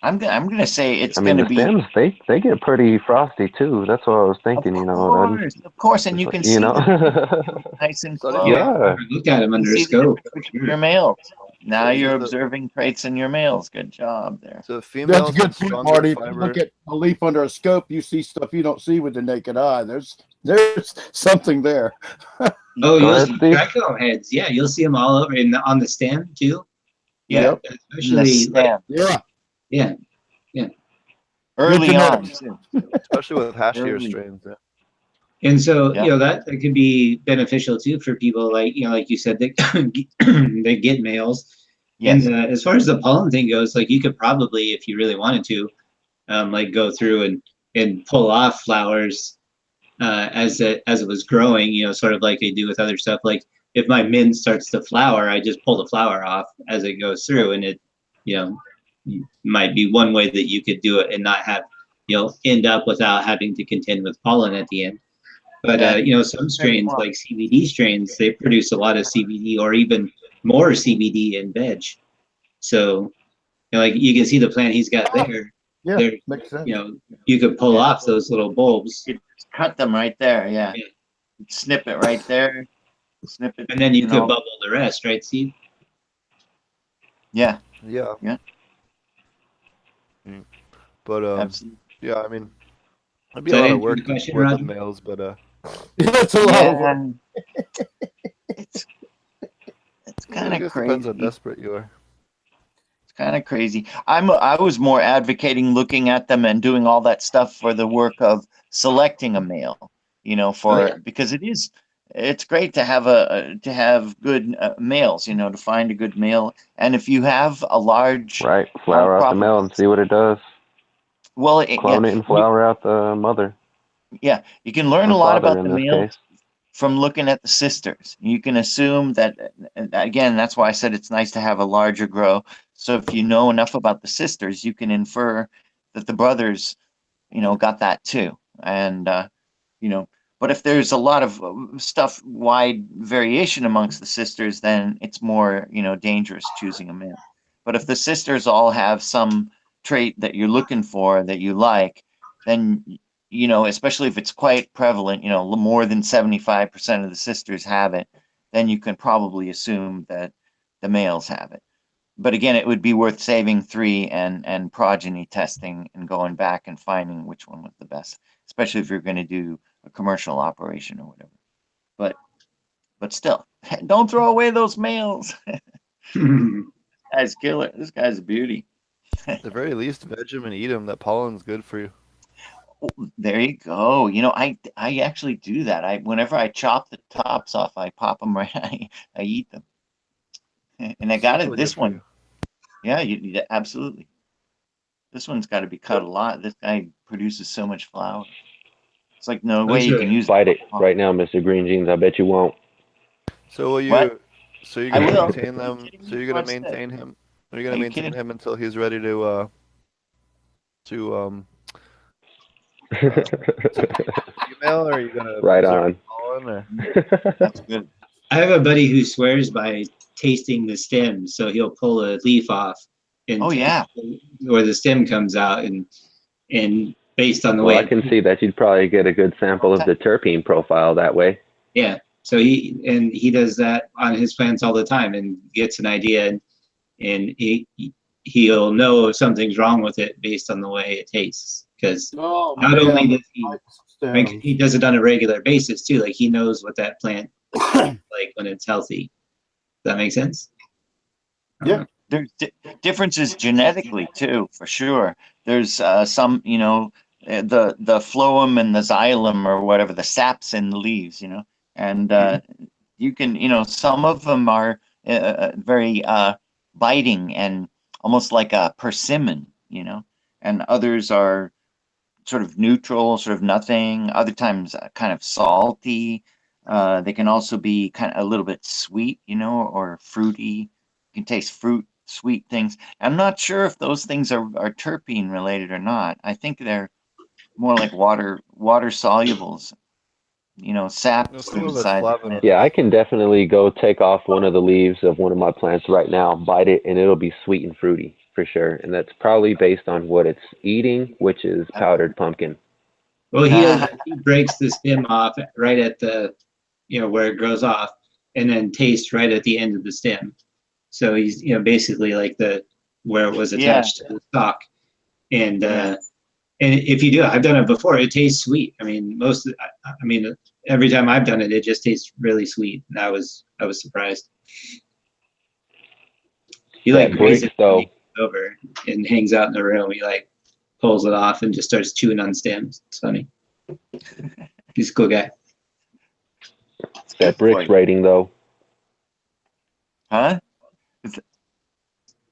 I'm gonna say it's I mean, gonna the be. stems they get pretty frosty too. That's what I was thinking. Of course, and you can see nice and So close. Yeah. Never looked at them You under a see the scope. difference between your males. Now So you're the observing traits in your males. Good job there. so That's a females good have point, stronger Marty. If you fiber. look at a leaf under a scope, you see stuff you don't see with the naked eye. There's something there. Oh, Go you'll ahead, see Steve. trichome heads. Yeah, you'll see them all over on the stem too. Yeah, Yep. in the Especially like, stem. Yeah. yeah. Early on, genetics. too. Especially with hashier Early. strains. Yeah. And so, Yeah. that could be beneficial too for people like, like you said, that they get males. Yes. And as far as the pollen thing goes, like you could probably, if you really wanted to, like go through and pull off flowers as it was growing, sort of like they do with other stuff. Like if my mint starts to flower, I just pull the flower off as it goes through, and it, might be one way that you could do it and not have, end up without having to contend with pollen at the end. But some strains like CBD strains, they produce a lot of CBD or even more CBD in veg. So, like you can see the plant he's got there. Yeah, There, makes sense. you could pull off those little bulbs, You cut them right there. Yeah. Yeah. Snip it right there. Snip it. and then you could bubble the rest, right, Steve? Yeah. Yeah. Yeah. But Absolutely. yeah, I mean, it'd be Does a that lot of answer work the question, with Roger? males, but That's a lot of work. It's I kind of guess crazy. depends how desperate you are. It's kind of crazy. I was more advocating looking at them and doing all that stuff for the work of selecting a male, because it's great to have good males, to find a good male. And if you have a large Right. Flower out the male and see what it does. well, Clone it and flower out the mother. Yeah, you can learn Or a lot father about in the this male case. from looking at the sisters. You can assume that, again, that's why I said it's nice to have a larger grow. So if you know enough about the sisters, you can infer that the brothers, got that too. And, but if there's a lot of wide variation amongst the sisters, then it's more, dangerous choosing a male. But if the sisters all have some trait that you're looking for that you like, then especially if it's quite prevalent, more than 75% of the sisters have it, then you can probably assume that the males have it. But again, it would be worth saving 3 and progeny testing and going back and finding which one was the best, especially if you're going to do a commercial operation or whatever. But still, don't throw away those males. Guy's killer. This guy's a beauty. At the very least, veg them and eat them. That pollen's good for you. There you go. I actually do that. Whenever I chop the tops off, I pop them right. I eat them. And I got it. This one. Yeah, absolutely. This one's got to be cut a lot. This guy produces so much flour. It's like no way you can use Fight it right now, Mr. Green Jeans. I bet you won't. So will you? What? So you're I gonna will. maintain them. So you're gonna maintain him. Are you gonna maintain him until he's ready to female, or are you gonna right on? That's good. I have a buddy who swears by tasting the stem, so he'll pull a leaf off and where the stem comes out, and based on the way I can see that you'd probably get a good sample of the terpene profile that way. Yeah, so he does that on his plants all the time and gets an idea, and he'll know if something's wrong with it based on the way it tastes, because not only does he does it on a regular basis too, like he knows what that plant like when it's healthy. Does that make sense? Yeah. There's differences genetically too, for sure. There's some, the phloem and the xylem or whatever, the saps in the leaves, and you can, some of them are very biting and almost like a persimmon, and others are sort of neutral, sort of nothing. Other times kind of salty. They can also be kind of a little bit sweet, or fruity. You can taste fruit, sweet things. I'm not sure if those things are terpene related or not. I think they're more like water solubles, saps inside. Yeah, I can definitely go take off one of the leaves of one of my plants right now, bite it, and it'll be sweet and fruity. for sure. And that's probably based on what it's eating, which is powdered pumpkin. Well, he breaks the stem off right at the, where it grows off, and then tastes right at the end of the stem. So he's, basically like where it was attached to the stalk. And if you do, I've done it before. It tastes sweet. I mean, every time I've done it, it just tastes really sweet. And I was surprised. He like bricks though over and hangs out in the room. He like pulls it off and just starts chewing on stems. It's funny. He's a cool guy. That bricks rating though. Huh?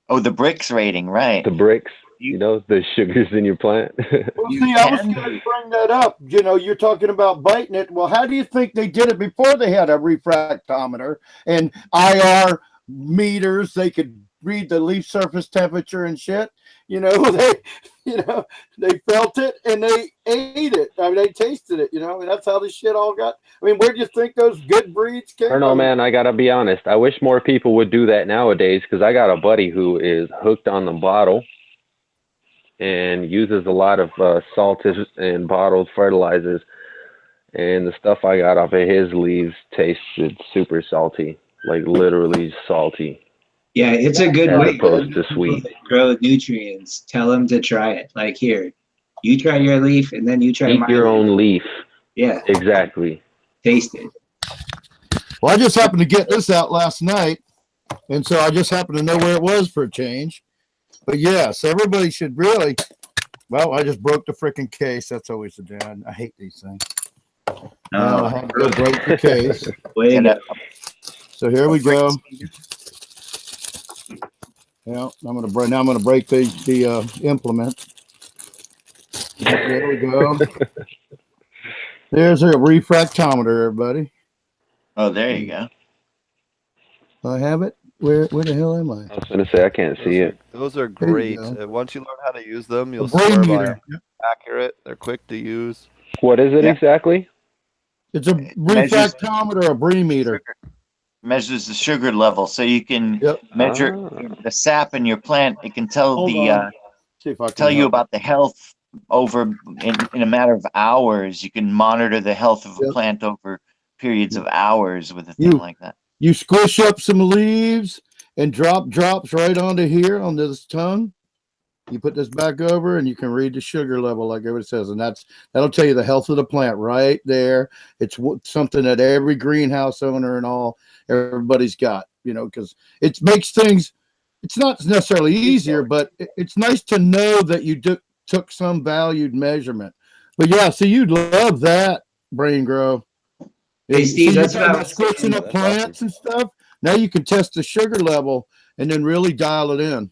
Oh, the bricks rating, right? The bricks. The sugars in your plant. Well, see, I was going to bring that up. You're talking about biting it. Well, how do you think they did it before they had a refractometer and IR meters? They could read the leaf surface temperature and shit. They felt it and they ate it. I mean, they tasted it. That's how this shit all got. I mean, where do you think those good breeds came? I don't know, man. I gotta be honest. I wish more people would do that nowadays, because I got a buddy who is hooked on the bottle and uses a lot of salted and bottled fertilizers, and the stuff I got off of his leaves tasted super salty, like literally salty. Yeah, it's a good way to sweet. Grow nutrients. Tell them to try it. Like, here, you try your leaf, and then you try Eat your own leaf. Yeah, exactly. Taste it. Well, I just happened to get this out last night, and so I just happened to know where it was for a change. But yes, everybody should really. Well, I just broke the freaking case. That's always the dad. I hate these things. I had to go break the case. So here we go. Yeah, I'm gonna break. Now I'm gonna break the implement. There we go. There's a refractometer, everybody. Oh, there you go. I have it. Where the hell am I? I was gonna say I can't see it. Those are great. Once you learn how to use them, you'll swear by them. Accurate. They're quick to use. What is it exactly? It's a refractometer, a brie meter. Measures the sugar level, so you can measure the sap in your plant. It can tell tell you about the health over in a matter of hours. You can monitor the health of a plant over periods of hours with a thing like that. You squish up some leaves and drop drops right onto here on this tongue. You put this back over and you can read the sugar level like everybody says, and that'll tell you the health of the plant right there. It's something that every greenhouse owner and everybody's got, because it makes things. It's not necessarily easier, but it's nice to know that you took some valued measurement. But yeah, so you'd love that, Brain Grow. Hey, Steve, that's about switching up plants and stuff. Now you can test the sugar level and then really dial it in.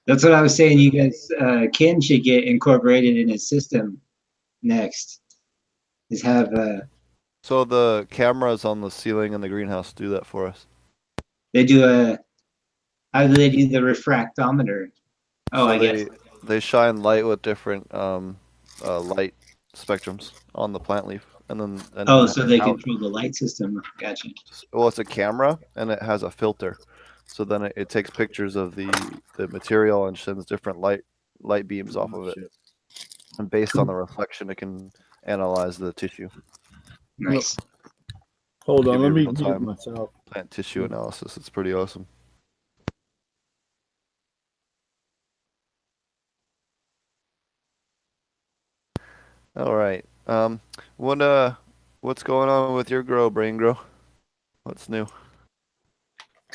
That's what I was saying. You guys, Ken should get incorporated in his system next. Is have So the cameras on the ceiling in the greenhouse do that for us. They do how do they do the refractometer? Oh, I guess they shine light with different light spectrums on the plant leaf, and then so they control the light system. Gotcha. Well, it's a camera and it has a filter, so then it takes pictures of the material and sends different light beams off of it, and based on the reflection, it can analyze the tissue. Nice. Hold on, let me mute myself. Plant tissue analysis. It's pretty awesome. All right. What's going on with your Brain Grow? What's new?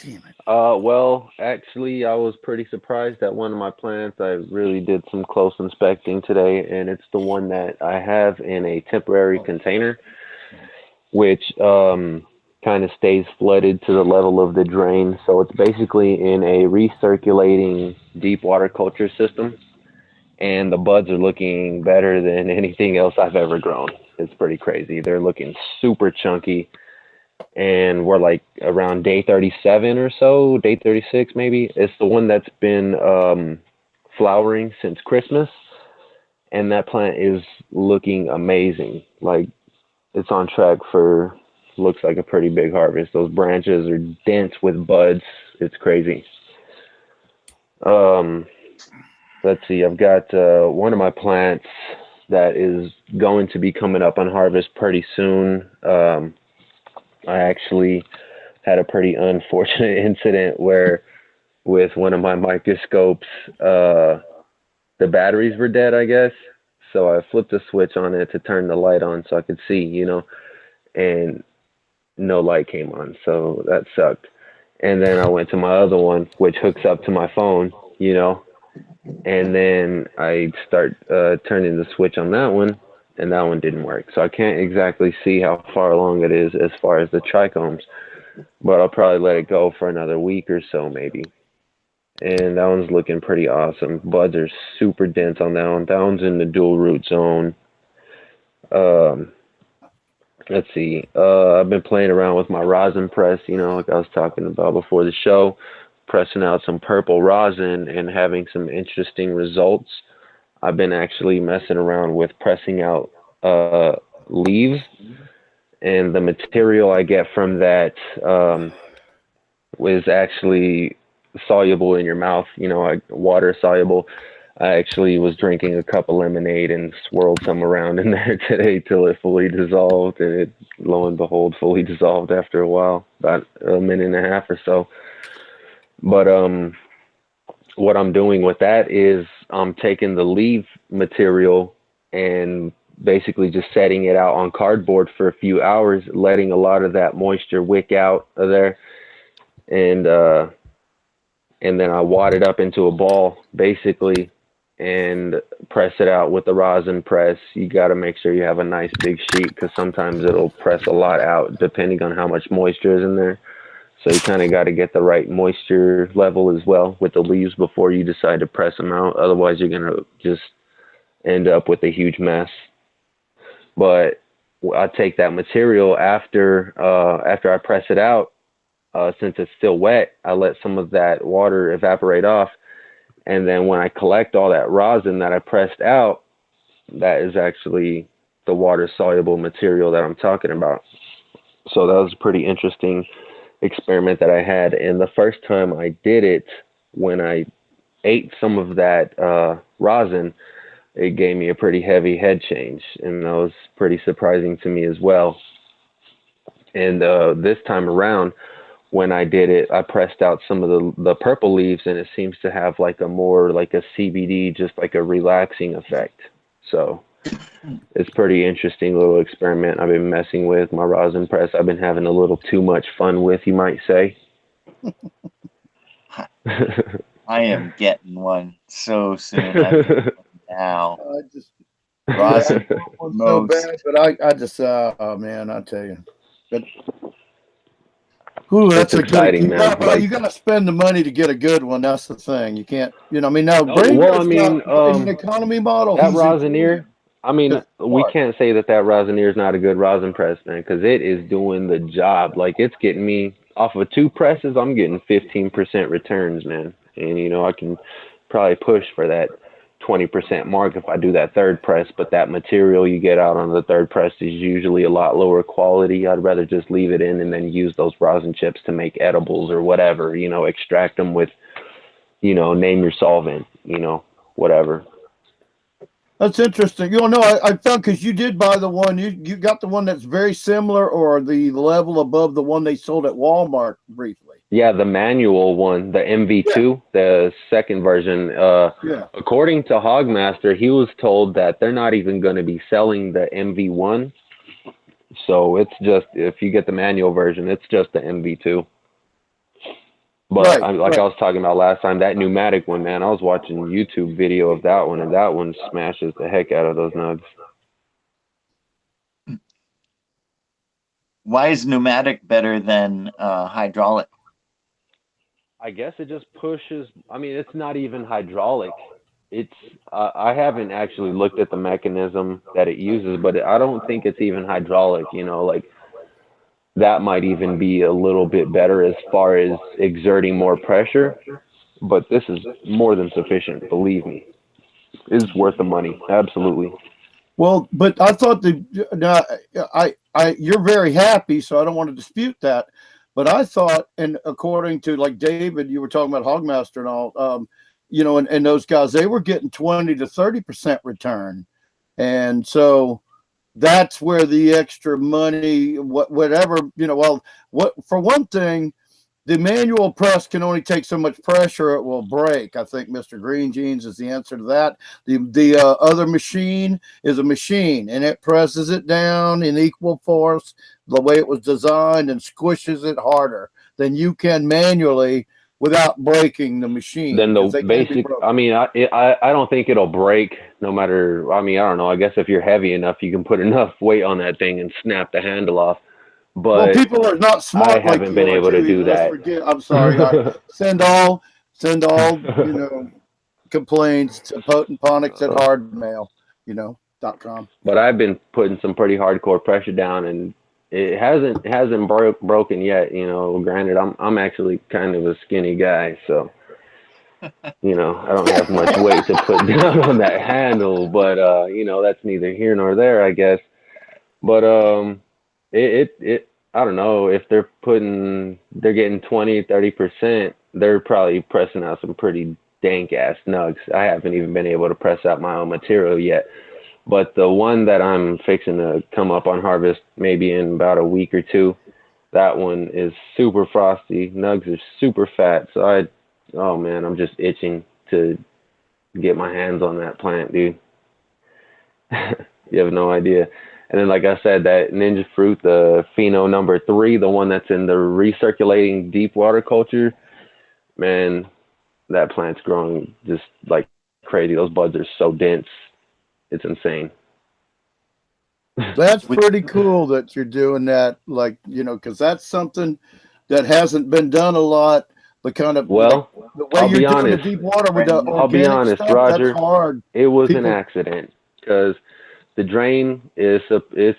Damn it. Well, actually, I was pretty surprised at one of my plants. I really did some close inspecting today, and it's the one that I have in a temporary container, which kind of stays flooded to the level of the drain. So it's basically in a recirculating deep water culture system, and the buds are looking better than anything else I've ever grown. It's pretty crazy. They're looking super chunky, and we're like around day 37 or so, day 36 maybe. It's the one that's been flowering since Christmas, and that plant is looking amazing. Like, it's on track for, looks like a pretty big harvest. Those branches are dense with buds. It's crazy. Um, let's see. I've got one of my plants that is going to be coming up on harvest pretty soon. I actually had a pretty unfortunate incident where, with one of my microscopes, the batteries were dead, I guess. So I flipped a switch on it to turn the light on so I could see, and no light came on. So that sucked. And then I went to my other one, which hooks up to my phone, and then I start turning the switch on that one, and that one didn't work. So I can't exactly see how far along it is as far as the trichomes, but I'll probably let it go for another week or so, maybe. And that one's looking pretty awesome. Buds are super dense on that one. That one's in the dual root zone. Um, let's see. I've been playing around with my rosin press, like I was talking about before the show, pressing out some purple rosin and having some interesting results. I've been actually messing around with pressing out leaves, and the material I get from that was actually soluble in your mouth, like water soluble. I actually was drinking a cup of lemonade and swirled some around in there today till it fully dissolved, and it, lo and behold, fully dissolved after a while, about a minute and a half or so. But what I'm doing with that is I'm taking the leaf material and basically just setting it out on cardboard for a few hours, letting a lot of that moisture wick out of there, and then I wad it up into a ball, basically, and press it out with the rosin press. You got to make sure you have a nice big sheet, because sometimes it'll press a lot out depending on how much moisture is in there. So you kind of got to get the right moisture level as well with the leaves before you decide to press them out. Otherwise, you're going to just end up with a huge mess. But I take that material after I press it out. Since it's still wet, I let some of that water evaporate off. And then when I collect all that rosin that I pressed out, that is actually the water-soluble material that I'm talking about. So that was a pretty interesting experiment that I had. And the first time I did it, when I ate some of that rosin, it gave me a pretty heavy head change. And that was pretty surprising to me as well. And this time around, when I did it, I pressed out some of the purple leaves, and it seems to have like a more like a CBD, just like a relaxing effect. So it's pretty interesting little experiment I've been messing with. My rosin press I've been having a little too much fun with, you might say. I am getting one so soon. Now. Rosin so bad, but I just oh man, I tell you. But ooh, that's exciting, man. You got to spend the money to get a good one. That's the thing. You can't, now. Well, I mean, in an economy model. That Rosineer. I mean, we can't say that Rosineer is not a good rosin press, man, because it is doing the job. Like, it's getting me off of 2 presses. I'm getting 15% returns, man, and I can probably push for that 20% mark if I do that 3rd press, but that material you get out on the 3rd press is usually a lot lower quality. I'd rather just leave it in and then use those rosin chips to make edibles or whatever, extract them with, name your solvent, whatever. That's interesting. I found, because you did buy the one, you got the one that's very similar, or the level above the one they sold at Walmart briefly. Yeah, the manual one, the MV2, the 2nd version. According to Hogmaster, he was told that they're not even going to be selling the MV1. So it's just, if you get the manual version, it's just the MV2. But I was talking about last time, that pneumatic one, man, I was watching a YouTube video of that one, and that one smashes the heck out of those nugs. Why is pneumatic better than hydraulic? I guess it just pushes. I mean, it's not even hydraulic. It's I haven't actually looked at the mechanism that it uses, but I don't think it's even hydraulic. Like, that might even be a little bit better as far as exerting more pressure. But this is more than sufficient, believe me. It's worth the money, absolutely. Well, but I thought you're very happy, so I don't want to dispute that. But I thought, and according to like David, you were talking about Hogmaster and all, you know, and those guys, they were getting 20 to 30% return. And so that's where the extra money, whatever, you know, well, for one thing, the manual press can only take so much pressure, it will break. I think Mr. Green Jeans is the answer to that. The other machine is a machine, and it presses it down in equal force the way it was designed and squishes it harder than you can manually without breaking the machine. Then the basic, I mean, I don't think it'll break no matter, I mean, I don't know. I guess if you're heavy enough, you can put enough weight on that thing and snap the handle off. But well, people are not smart. I haven't been able to do that. I'm sorry. Send all, you know, complaints to Ponics at hardmail, you know, .com. But I've been putting some pretty hardcore pressure down, and it hasn't broken yet. You know, granted, I'm actually kind of a skinny guy, so you know, I don't have much weight to put down on that handle. But you know, that's neither here nor there, I guess. But I don't know if they're getting 20-30%. They're probably pressing out some pretty dank ass nugs. I haven't even been able to press out my own material yet. But the one that I'm fixing to come up on harvest maybe in about a week or two, that one is super frosty. Nugs are super fat. So oh man, I'm just itching to get my hands on that plant, dude. You have no idea. And then, like I said, that ninja fruit, the Pheno number 3, the one that's in the recirculating deep water culture, man, that plant's growing just like crazy. Those buds are so dense. It's insane. That's pretty cool that you're doing that, like, you know, because that's something that hasn't been done a lot. The kind of, well, the way I'll you're be doing honest. the deep water with the I'll be honest, stuff, Roger. that's hard. It was an accident because the drain it's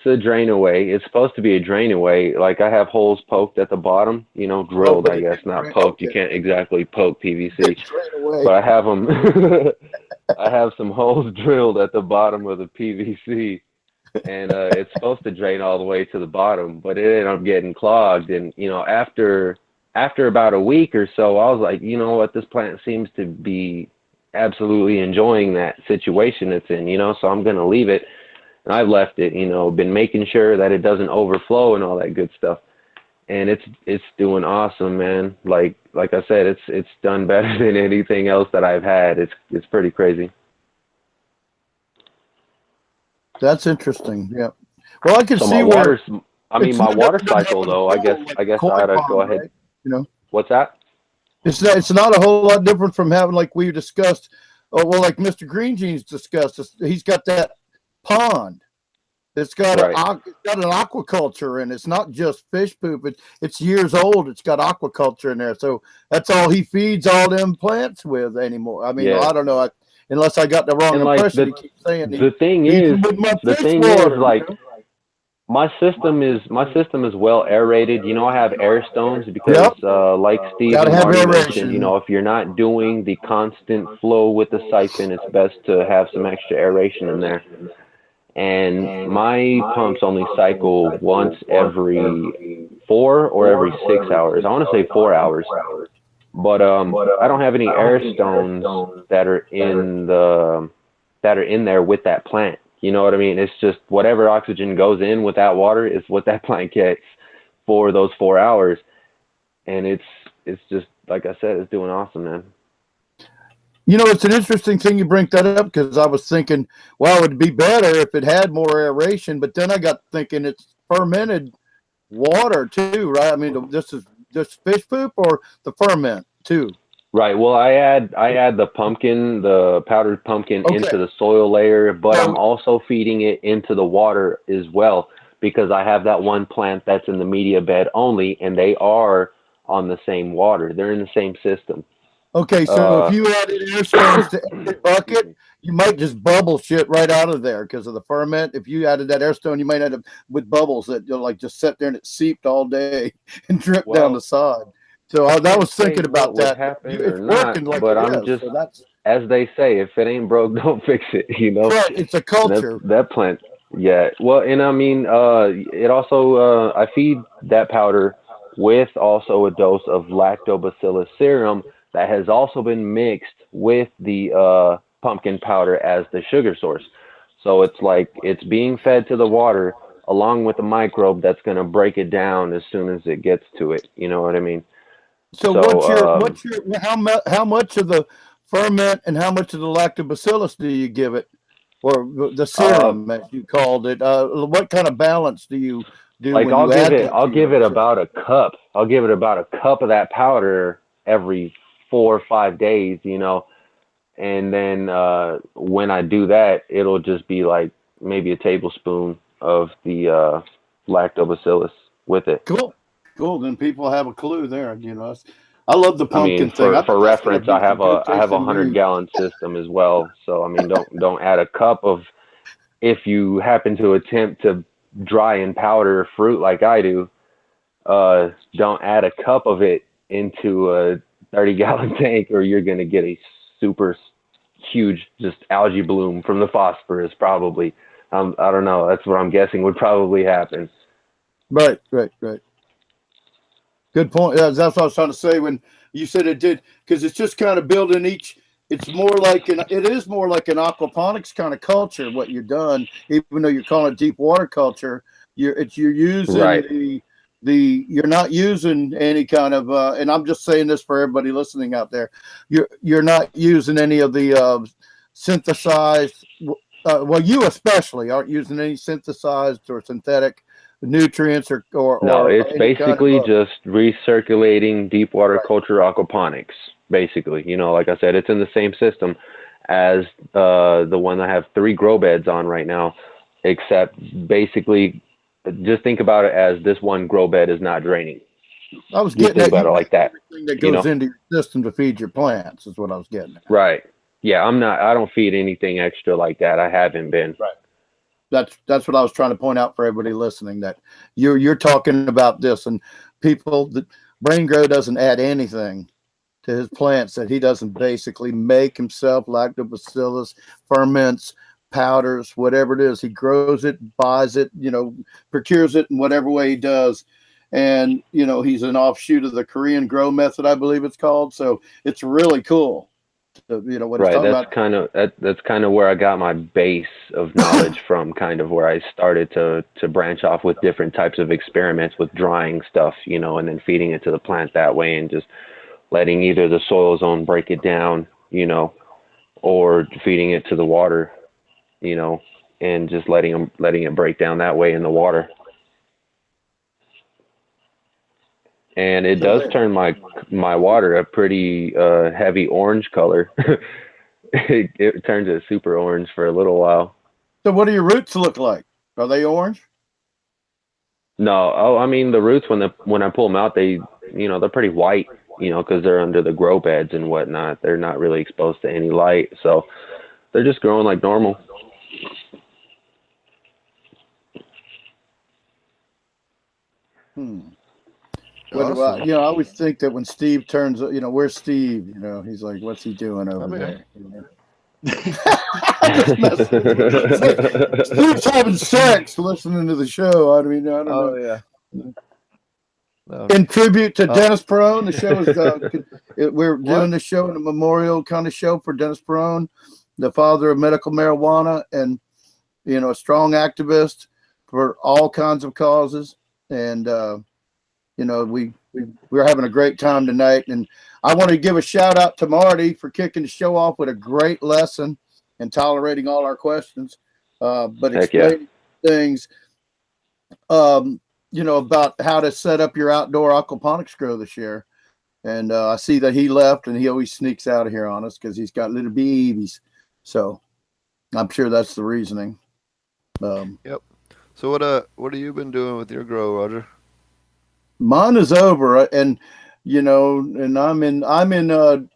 a drain away. It's supposed to be a drain away. Like I have holes poked at the bottom, you know, drilled, I guess, not poked. You can't exactly poke PVC, but I have them. I have some holes drilled at the bottom of the PVC, and it's supposed to drain all the way to the bottom, but it ended up getting clogged. And you know, after about a week or so, I was like, you know what, this plant seems to be absolutely enjoying that situation it's in, you know, so I'm gonna leave it. And I've left it, you know, been making sure that it doesn't overflow and all that good stuff. And it's doing awesome, man. Like I said, it's done better than anything else that I've had. It's pretty crazy. That's interesting. Yeah. Well, I can So see my water cycle though, I guess I ought to go ahead. Right? You know, what's that? It's not a whole lot different from having, like we discussed. Oh, well, like Mr. Green Jeans discussed, he's got that pond. It's got it's got an aquaculture, and it's not just fish poop. It's years old. It's got aquaculture in there, so that's all he feeds all them plants with anymore. I mean, I don't know, unless I got the wrong impression. He keeps saying the thing is, like, you know? my system is well aerated. You know, I have air stones because, like Steve and Marty mentioned, you know, if you're not doing the constant flow with the siphon, it's best to have some extra aeration in there. And my pumps only cycle once every 4 or every 6 hours. I want to say 4 hours. But I don't have any air stones that are in there with that plant. You know what I mean? It's just whatever oxygen goes in with that water is what that plant gets for those 4 hours. And it's just, like I said, it's doing awesome, man. You know, it's an interesting thing you bring that up, because I was thinking, well, it would be better if it had more aeration, but then I got thinking it's fermented water too, right? I mean, this is just fish poop or the ferment too? Right. Well, I add the powdered pumpkin into the soil layer, but I'm also feeding it into the water as well, because I have that one plant that's in the media bed only, and they are on the same water. They're in the same system. Okay, so if you added air stones to every bucket, you might just bubble shit right out of there because of the ferment. If you added that air stone, you might end up with bubbles that you'll like just sit there and it seeped all day and dripped down the side. So I was thinking about that. It's working like but I'm just, so that's, as they say, if it ain't broke, don't fix it. You know, right? It's a culture. That plant, yeah. Well, and I mean, it also I feed that powder with also a dose of lactobacillus serum, that has also been mixed with the pumpkin powder as the sugar source. So it's like it's being fed to the water along with the microbe that's going to break it down as soon as it gets to it. You know what I mean? So what's your how much of the ferment and how much of the lactobacillus do you give it, or the serum as you called it? What kind of balance do you do? Like when I'll you give add it, that I'll to give your it about a cup. I'll give it about a cup of that powder every 4 or 5 days, you know. And then when I do that, it'll just be like maybe a tablespoon of the lactobacillus with it. Cool. Then people have a clue there. You know, I love the I mean, pumpkin thing. I for think that's gonna reference, be some good I have a tasting weed. 100-gallon system as well. So I mean, don't add a cup of, if you happen to attempt to dry and powder fruit like I do, don't add a cup of it into a 30-gallon tank, or you're gonna get a super huge just algae bloom from the phosphorus probably. I don't know. That's what I'm guessing would probably happen. Right. Good point. That's what I was trying to say when you said it did, because it's just kind of building each. It is more like an aquaponics kind of culture. What you've done, even though you're calling it deep water culture, you're using Right. you're not using any kind of and I'm just saying this for everybody listening out there. You're not using any of the synthesized. Well, you especially aren't using any synthesized or synthetic nutrients or No, it's any kind basically of just recirculating deep water right. culture aquaponics. Basically, you know, like I said, it's in the same system as the one I have 3 grow beds on right now, except basically just think about it as this one grow bed is not draining. I was Just getting think at you about it like that. everything that You goes know? into your system to feed your plants is what I was getting at. Right. Yeah, I don't feed anything extra like that. I haven't been. Right. That's what I was trying to point out for everybody listening, that you're talking about this, and people that Brain Grow doesn't add anything to his plants that he doesn't basically make himself. Lactobacillus, ferments, powders, whatever it is, he grows it, buys it, procures it in whatever way he does. And he's an offshoot of the Korean grow method, I believe it's called. So it's really cool. What he's Right. talking That's about. that's kind of where I got my base of knowledge from, kind of where I started to branch off with different types of experiments with drying stuff, you know, and then feeding it to the plant that way, and just letting either the soil zone break it down, you know, or feeding it to the water, you know, and just letting it break down that way in the water. And it does turn my water a pretty heavy orange color. It turns it super orange for a little while. So what do your roots look like? Are they orange? No, I mean the roots when I pull them out, they're pretty white, you know, because they're under the grow beds and whatnot. They're not really exposed to any light, so they're just growing like normal. Awesome. I always think that when Steve turns, where's Steve? He's like, what's he doing over there? I'm just messing with you. It's like Steve's having sex listening to the show. I mean, I don't know. Yeah. No. In tribute to Dennis Peron, the show is we're doing the show in a memorial kind of show for Dennis Peron, the father of medical marijuana, and a strong activist for all kinds of causes. And we're having a great time tonight, and I want to give a shout out to Marty for kicking the show off with a great lesson and tolerating all our questions, but explaining things, about how to set up your outdoor aquaponics grow this year. And I see that he left, and he always sneaks out of here on us because he's got little babies. So I'm sure that's the reasoning. Yep. So what have you been doing with your grow, Roger? Mine is over, and and I'm in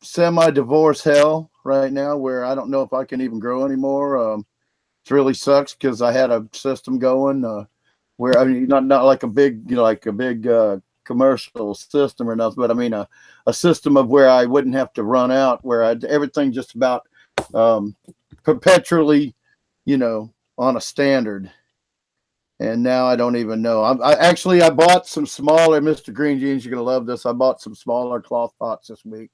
semi-divorce hell right now, where I don't know if I can even grow anymore. It really sucks because I had a system going where, I mean, not like a big commercial system or nothing, but I mean a system of where I wouldn't have to run out, where everything just about perpetually, on a standard. and now I don't even know. I bought some smaller, Mr. Green Jeans. You're gonna love this. I bought some smaller cloth pots this week.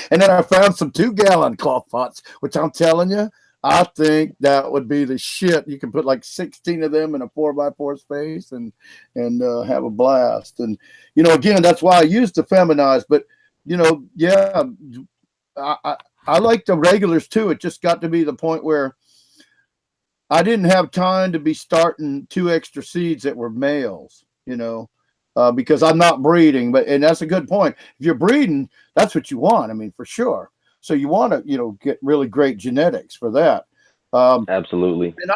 And then I found some 2-gallon cloth pots, which I'm telling you, I think that would be the shit. You can put like 16 of them in a 4x4 space and have a blast. And again, that's why I used the feminized. But yeah, I like the regulars too. It just got to be the point where I didn't have time to be starting 2 extra seeds that were males. Because I'm not breeding, and that's a good point. If you're breeding, that's what you want. I mean, for sure. So you want to, get really great genetics for that. Absolutely. And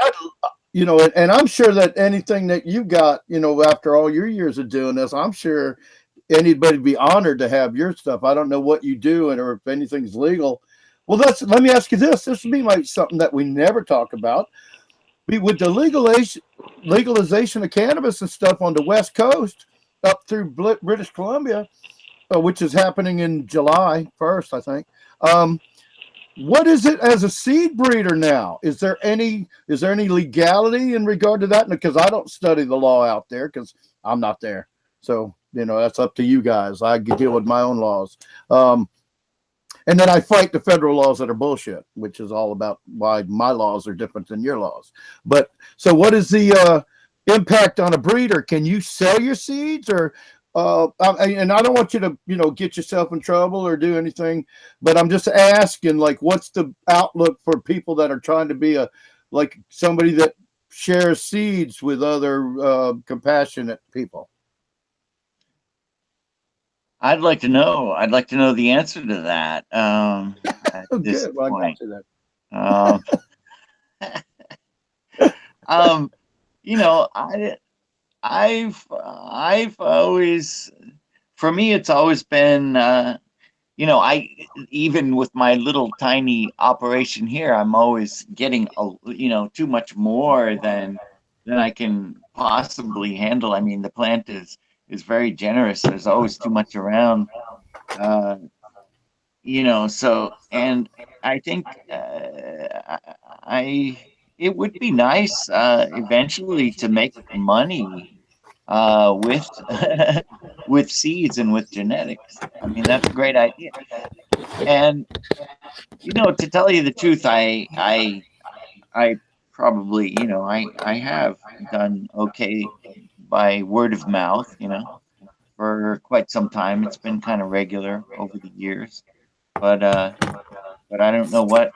I'm sure that anything that you got, after all your years of doing this, I'm sure anybody would be honored to have your stuff. I don't know what you do or if anything's legal. Well, let me ask you this. This would be something that we never talk about. With the legalization of cannabis and stuff on the West Coast, up through British Columbia, which is happening in July 1st, I think. What is it as a seed breeder now? Is there any legality in regard to that? Because I don't study the law out there because I'm not there. So, that's up to you guys. I can deal with my own laws. And then I fight the federal laws that are bullshit, which is all about why my laws are different than your laws. But so what is the impact on a breeder? Can you sell your seeds and I don't want you to, get yourself in trouble or do anything, but I'm just asking, like, what's the outlook for people that are trying to be somebody that shares seeds with other compassionate people? I'd like to know. I'd like to know the answer to that. At this Good. Well, point. I got you then. I've always, for me, it's always been, I even with my little tiny operation here, I'm always getting too much more than I can possibly handle. I mean, the plant is very generous. There's always too much around, So, and I think it would be nice eventually to make money with with seeds and with genetics. I mean, that's a great idea. And to tell you the truth, I probably, I have done okay by word of mouth, for quite some time. It's been kind of regular over the years, but I don't know what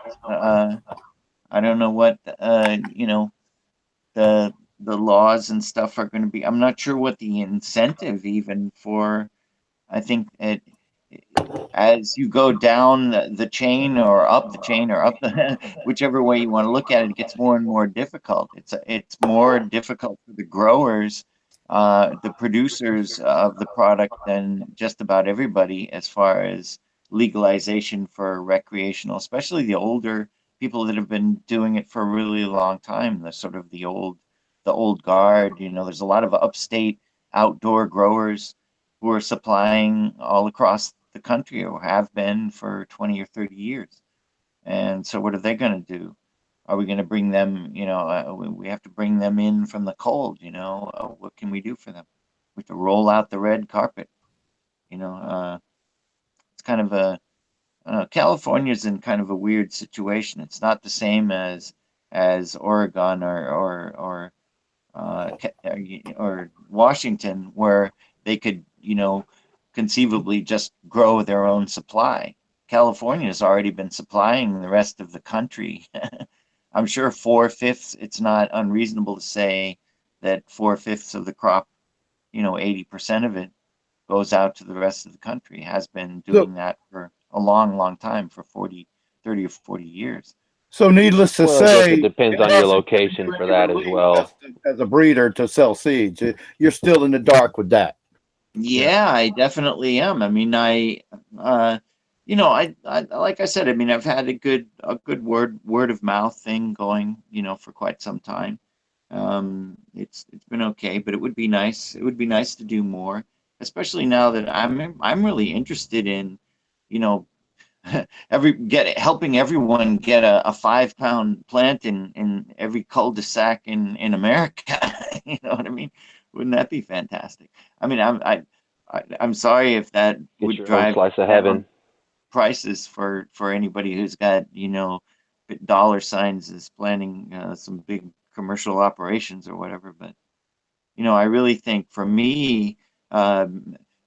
the laws and stuff are going to be. I'm not sure what the incentive even for. I think as you go down the chain or up the chain or up the whichever way you want to look at it, it gets more and more difficult. It's more difficult for the growers, the producers of the product than just about everybody as far as legalization for recreational, especially the older people that have been doing it for a really long time. The sort of the old guard. There's a lot of upstate outdoor growers who are supplying all across the country or have been for 20 or 30 years. And so what are they going to do? Are we going to bring them, we have to bring them in from the cold, what can we do for them? We have to roll out the red carpet, it's kind of California's in kind of a weird situation. It's not the same as Oregon or Washington, where they could, conceivably just grow their own supply. California has already been supplying the rest of the country. I'm sure 4/5, it's not unreasonable to say that 4/5 of the crop, 80% of it goes out to the rest of the country, has been doing that for a long, long time, for 30 or 40 years. So needless to Well, I guess say, it depends on your location for that as well. As a breeder to sell seeds, you're still in the dark with that. Yeah, I definitely am. I mean, I like I said, I mean, I've had a good word of mouth thing going, for quite some time. It's been okay, but it would be nice. It would be nice to do more, especially now that I'm really interested in, helping everyone get a 5 pound plant in every cul-de-sac in America. You know what I mean? Wouldn't that be fantastic? I mean, I'm sorry if that Get would your own drive slice of down heaven. prices for anybody who's got, dollar signs is planning some big commercial operations or whatever. But I really think for me,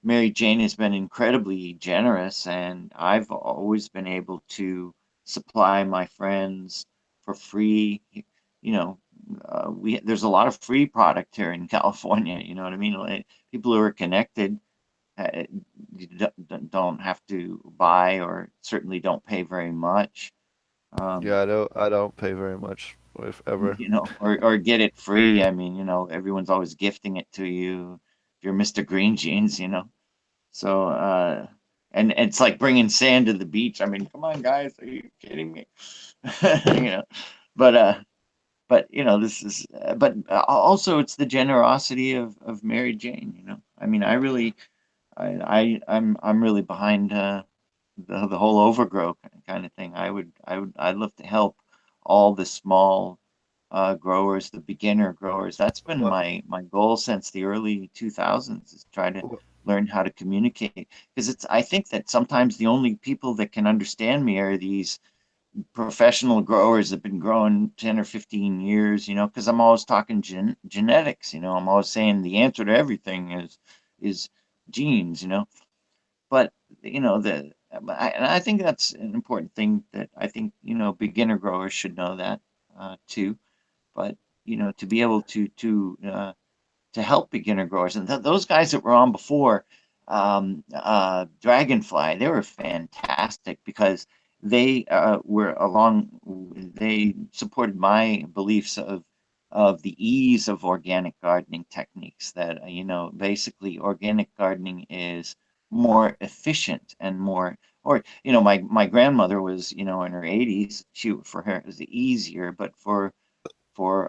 Mary Jane has been incredibly generous, and I've always been able to supply my friends for free. There's a lot of free product here in California. You know what I mean? Like, people who are connected uh, don't have to buy, or certainly don't pay very much. Yeah, I don't pay very much, if ever. Or get it free. I mean, everyone's always gifting it to you. If you're Mr. Green Jeans. So, and it's like bringing sand to the beach. I mean, come on, guys, are you kidding me? You know, but this is, but also it's the generosity of Mary Jane. I mean, I'm really behind the whole overgrow kind of thing. I'd love to help all the small growers, the beginner growers. That's been What, my goal since the early 2000s, is try to what- learn how to communicate, because I think that sometimes the only people that can understand me are these professional growers that have been growing 10 or 15 years, because I'm always talking genetics. I'm always saying the answer to everything is genes. But and I think that's an important thing, that I think beginner growers should know that too. But to be able to help beginner growers, and those guys that were on before, Dragonfly, they were fantastic, because they supported my beliefs of the ease of organic gardening techniques, that basically organic gardening is more efficient and more, or my grandmother was in her 80s. For her it was easier, but for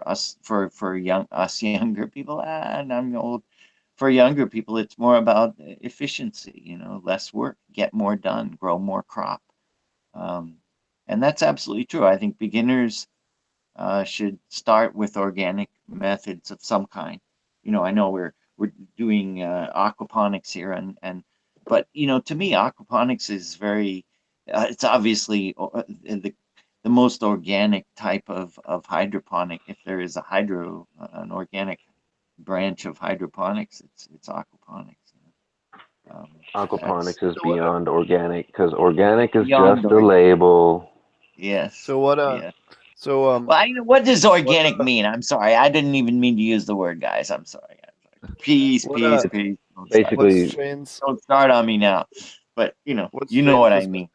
us, for younger people, and I'm old, for younger people, it's more about efficiency, less work, get more done, grow more crop. um, and that's absolutely true. I think beginners should start with organic methods of some kind. I know we're doing aquaponics here, but to me, aquaponics is very, it's obviously the most organic type of hydroponic. If there is an organic branch of hydroponics, it's aquaponics. That's Aquaponics is so what? beyond organic, because organic is beyond just a organic. label. Yes. So what? Yeah. So Well, what does what? organic mean? I'm sorry. I didn't even mean to use the word, guys. I'm sorry. Peace, What? peace, It's peace. Don't start. What basically strains? Don't start on me now. But What you know strains what I does mean.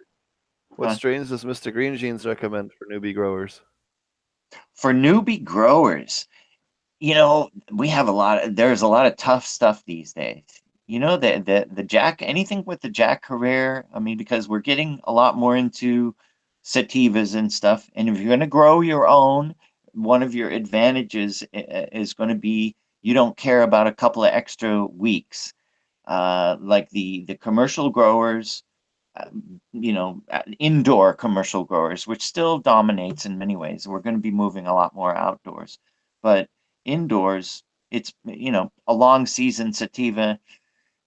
what Huh? strains does Mr. Green Jeans recommend for newbie growers? For newbie growers, we have there's a lot of tough stuff these days. The Jack, anything with the Jack Herrera, I mean, because we're getting a lot more into sativas and stuff. And if you're going to grow your own, one of your advantages is going to be you don't care about a couple of extra weeks. Like the commercial growers, indoor commercial growers, which still dominates in many ways. We're going to be moving a lot more outdoors, but indoors, it's a long season sativa.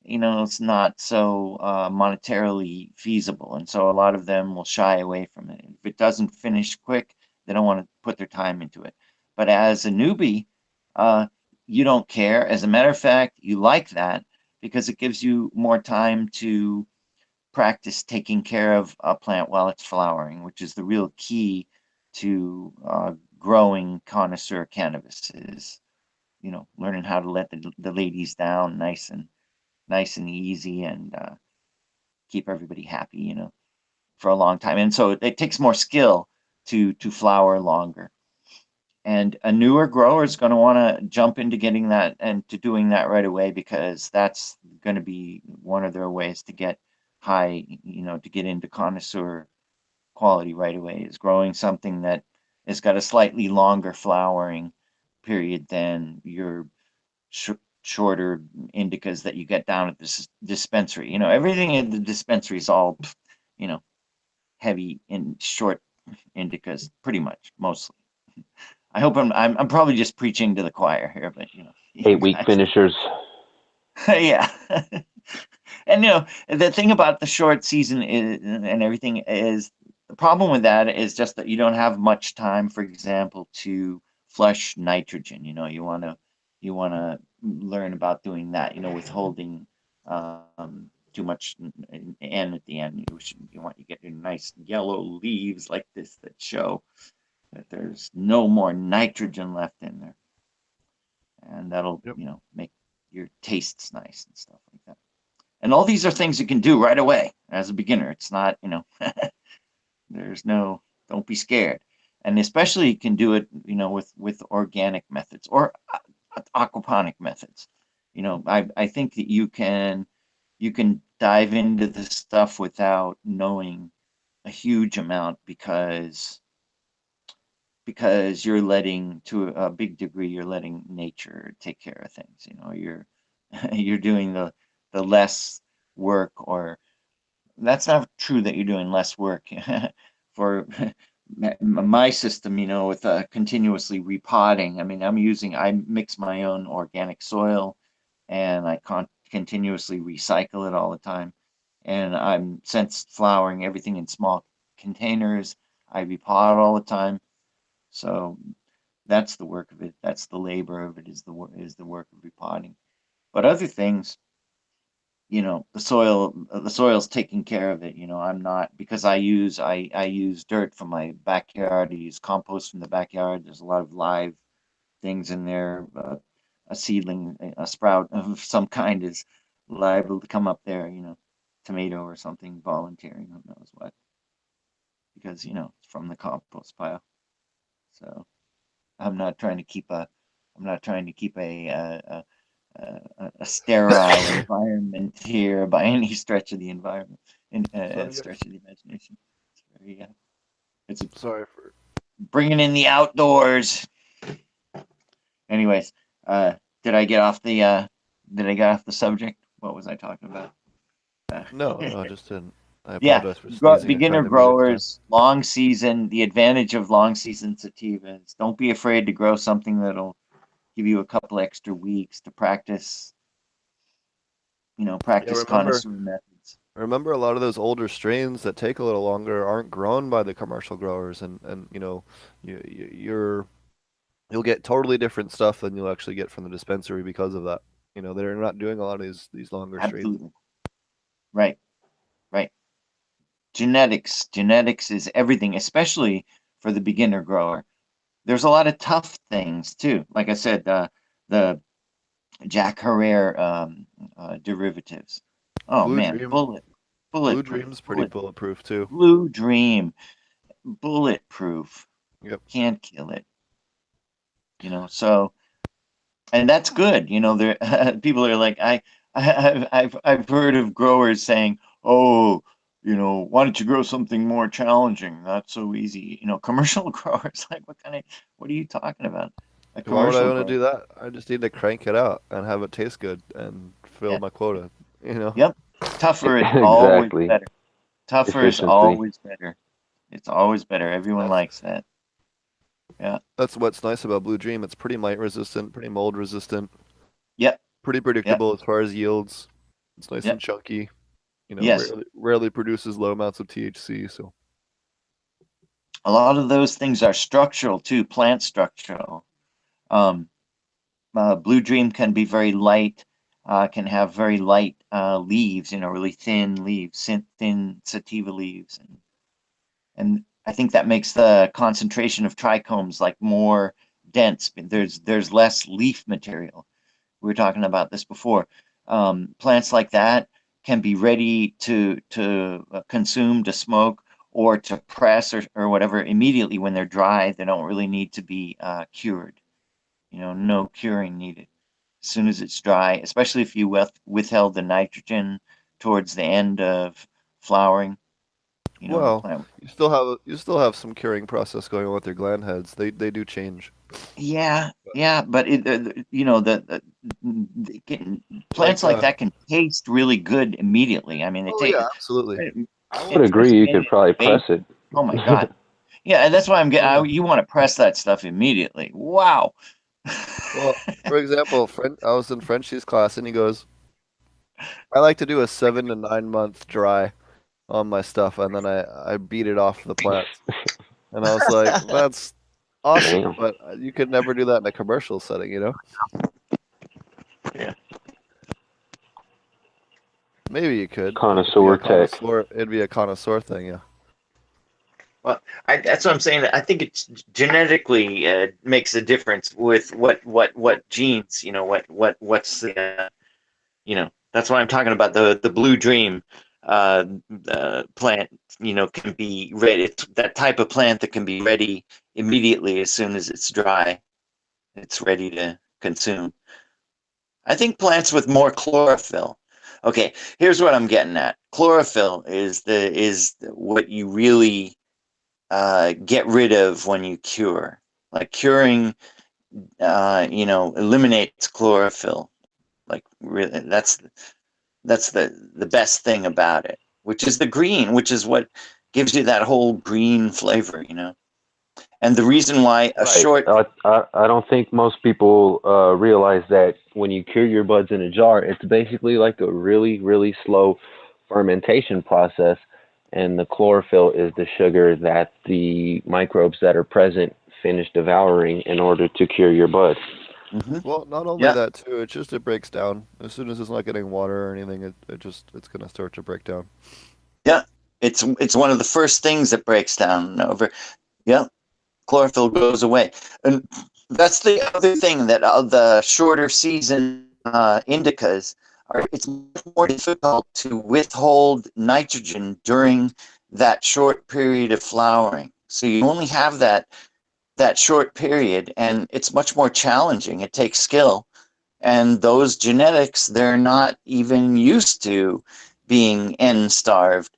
It's not so monetarily feasible, and so a lot of them will shy away from it. If it doesn't finish quick, they don't want to put their time into it. But as a newbie, uh, you don't care. As a matter of fact, you like that, because it gives you more time to practice taking care of a plant while it's flowering, which is the real key to growing connoisseur cannabis, is learning how to let the ladies down nice and easy, and keep everybody happy, for a long time. And so it takes more skill to flower longer. And a newer grower is going to want to jump into getting that and to doing that right away, because that's going to be one of their ways to get high, to get into connoisseur quality right away, is growing something that has got a slightly longer flowering period than your shorter indicas that you get down at this dispensary. Everything in the dispensary is all, you know, heavy in short indicas, pretty much, mostly. I hope I'm probably just preaching to the choir here, but you know, you 8-week guys- finishers. yeah. And you know, the thing about the short season is, and everything is, the problem with that is just that you don't have much time, for example, to flush nitrogen. You know, you want to learn about doing that, you know, withholding too much N at the end. You get your nice yellow leaves like this that show that there's no more nitrogen left in there. And that'll, Yep. you know, make your tastes nice and stuff like that. And all these are things you can do right away as a beginner. It's not, you know, don't be scared. And especially you can do it, you know, with organic methods or aquaponic methods. You know, I think that you can dive into this stuff without knowing a huge amount because you're letting, to a big degree, you're letting nature take care of things. You know, you're doing the less work, or that's not true that you're doing less work for my system, you know, with continuously repotting. I mean, I mix my own organic soil, and I continuously recycle it all the time. And since flowering everything in small containers, I repot all the time. So that's the work of it. That's the labor of it, is the work of repotting. But other things, you know, the soil's taking care of it. You know, I'm not, because I use dirt from my backyard. I use compost from the backyard. There's a lot of live things in there. A seedling, a sprout of some kind is liable to come up there. You know, tomato or something, volunteering, who knows what, because you know, it's from the compost pile. So I'm not trying to keep a sterile environment here by any stretch of the environment, stretch of the imagination. It's very, it's Sorry for bringing in the outdoors. Anyways, did I get off the subject? What was I talking about? no, I just didn't. I Yeah, apologize for sneezing and beginner trying to mute it this time. growers, long season. The advantage of long season sativas: don't be afraid to grow something that'll give you a couple extra weeks to practice. You know, practice connoisseur methods. Remember, a lot of those older strains that take a little longer aren't grown by the commercial growers, and you know, you'll get totally different stuff than you'll actually get from the dispensary because of that. You know, they're not doing a lot of these longer strains. Absolutely. Right. Right. Genetics is everything, especially for the beginner grower. There's a lot of tough things too. Like I said, the Jack Herrera derivatives. Oh Blue man, Dream, Blue bulletproof. Dream's pretty bulletproof too. Blue Dream, bulletproof. Yep. Can't kill it. You know, so, and that's good. You know, there people are like, I've heard of growers saying, oh, you know, why don't you grow something more challenging? Not so easy. You know, commercial growers, like, what are you talking about? A Why would I commercial want to grower. do that? I just need to crank it out and have it taste good and fill Yeah. my quota. You know. Yep. Tougher is always Exactly. better. Tougher is Efficiency. always better. It's always better. Everyone likes that. Yeah. That's what's nice about Blue Dream. It's pretty mite resistant, pretty mold resistant, Yep. pretty predictable as far as yields. It's nice Yep. and chunky. You know, Yes. rarely produces low amounts of THC. So A lot of those things are structural too, plant structural. Blue Dream can be very light, can have very light leaves, you know, really thin leaves, thin sativa leaves, and I think that makes the concentration of trichomes like more dense. There's less leaf material. We were talking about this before. Plants like that can be ready to consume, to smoke, or to press or whatever immediately when they're dry. They don't really need to be cured. You know, no curing needed. As soon as it's dry, especially if you withheld the nitrogen towards the end of flowering, you know, the well, plant. you still have some curing process going on with your gland heads. They do change. Yeah, but you know, plants like that can taste really good immediately. I mean, Oh yeah, absolutely. I would agree. You could probably press it. Oh my God. Yeah, and that's why I'm getting. You want to press that stuff immediately. Wow. Well, for example, I was in Frenchie's class, and he goes, "I like to do a 7 to 9 month dry on my stuff, and then I beat it off the plants." And I was like, "That's awesome, Damn. but you could never do that in a commercial setting, you know?" Yeah. Maybe you could. Connoisseur tech. It'd be a connoisseur thing, yeah. Well, that's what I'm saying. I think it's genetically makes a difference with what genes. You know what's the that's why I'm talking about the blue dream plant. Can be ready. It's that type of plant that can be ready immediately as soon as it's dry. It's ready to consume. I think plants with more chlorophyll. Okay, here's what I'm getting at. Chlorophyll is what you really get rid of when you cure. Like curing, eliminates chlorophyll. Like really, that's the best thing about it, which is the green, which is what gives you that whole green flavor, And the reason why a short. I don't think most people realize that when you cure your buds in a jar, it's basically like a really, really slow fermentation process. And the chlorophyll is the sugar that the microbes that are present finish devouring in order to cure your bud. Mhm. Well, not only that too, it breaks down. As soon as it's not getting water or anything, it's gonna start to break down. Yeah, it's one of the first things that breaks down over. Yeah, chlorophyll goes away, and that's the other thing that the shorter season indicas are. It's much more difficult to withhold nitrogen during that short period of flowering. So you only have that short period, and it's much more challenging. It takes skill, and those genetics, they're not even used to being N-starved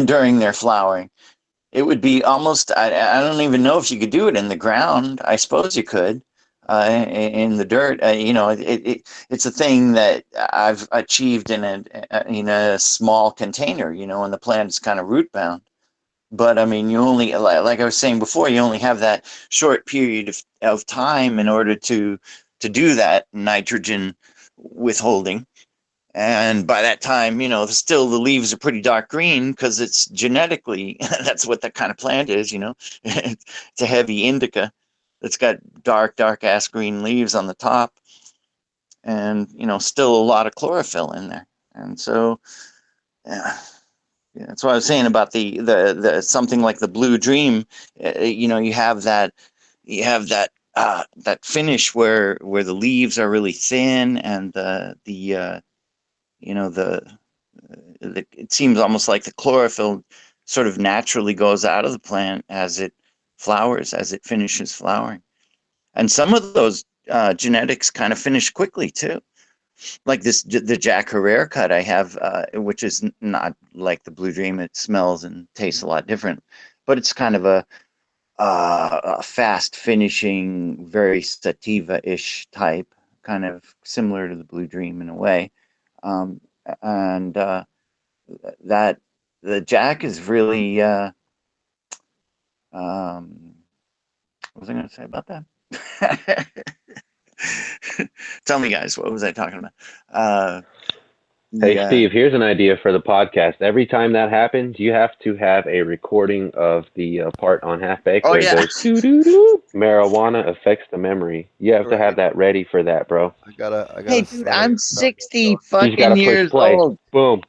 during their flowering. It would be almost, I don't even know if you could do it in the ground. I suppose you could in the dirt. It's a thing that I've achieved in a small container, and the plant's kind of root bound. But I mean, you only, like I was saying before, you only have that short period of time in order to do that nitrogen withholding. And by that time, still the leaves are pretty dark green because it's genetically, that's what that kind of plant is, It's a heavy indica that's got dark ass green leaves on the top and, still a lot of chlorophyll in there. And so, yeah, that's what I was saying about the something like the blue dream. You have that that finish where the leaves are really thin and it seems almost like the chlorophyll sort of naturally goes out of the plant as it flowers, as it finishes flowering. And some of those genetics kind of finish quickly too. Like the Jack Herrera cut I have, which is not like the Blue Dream. It smells and tastes a lot different, but it's kind of a fast finishing, very sativa-ish type, kind of similar to the Blue Dream in a way. And that the Jack is really what was I going to say about that? Tell me, guys, what was I talking about? Hey, Steve, here's an idea for the podcast. Every time that happens, you have to have a recording of the part on Half Baked where it goes, doo-doo-doo, marijuana affects the memory. You have to have that ready for that, bro. I gotta. Hey, dude, I'm 60 You fucking gotta years push play. old. Boom.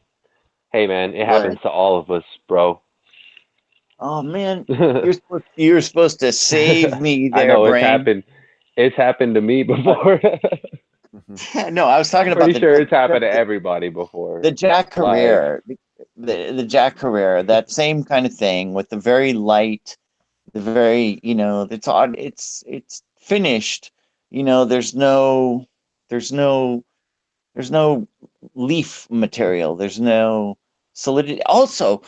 Hey, man, it happens to all of us, bro. Oh man, you're supposed to save me there, I know brain. It's happened to me before. No, I was talking I'm about pretty sure it's happened to everybody before. the Jack Herrera, the Jack Herrera, that same kind of thing with the very light, the very it's odd. It's finished. There's no leaf material. There's no solidity. Also,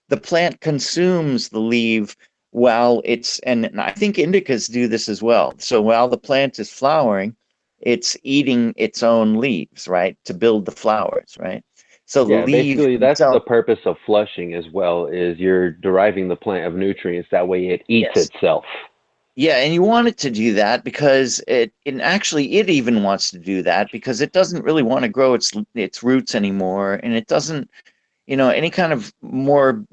the plant consumes the leaf while and I think indicas do this as well. So while the plant is flowering, it's eating its own leaves, right, to build the flowers, right? So the Yeah, leaves basically that's the themselves, purpose of flushing as well, is you're deriving the plant of nutrients. That way it eats yes. itself. Yeah, and you want it to do that because and actually it even wants to do that because it doesn't really want to grow its roots anymore, and it doesn't, any kind of more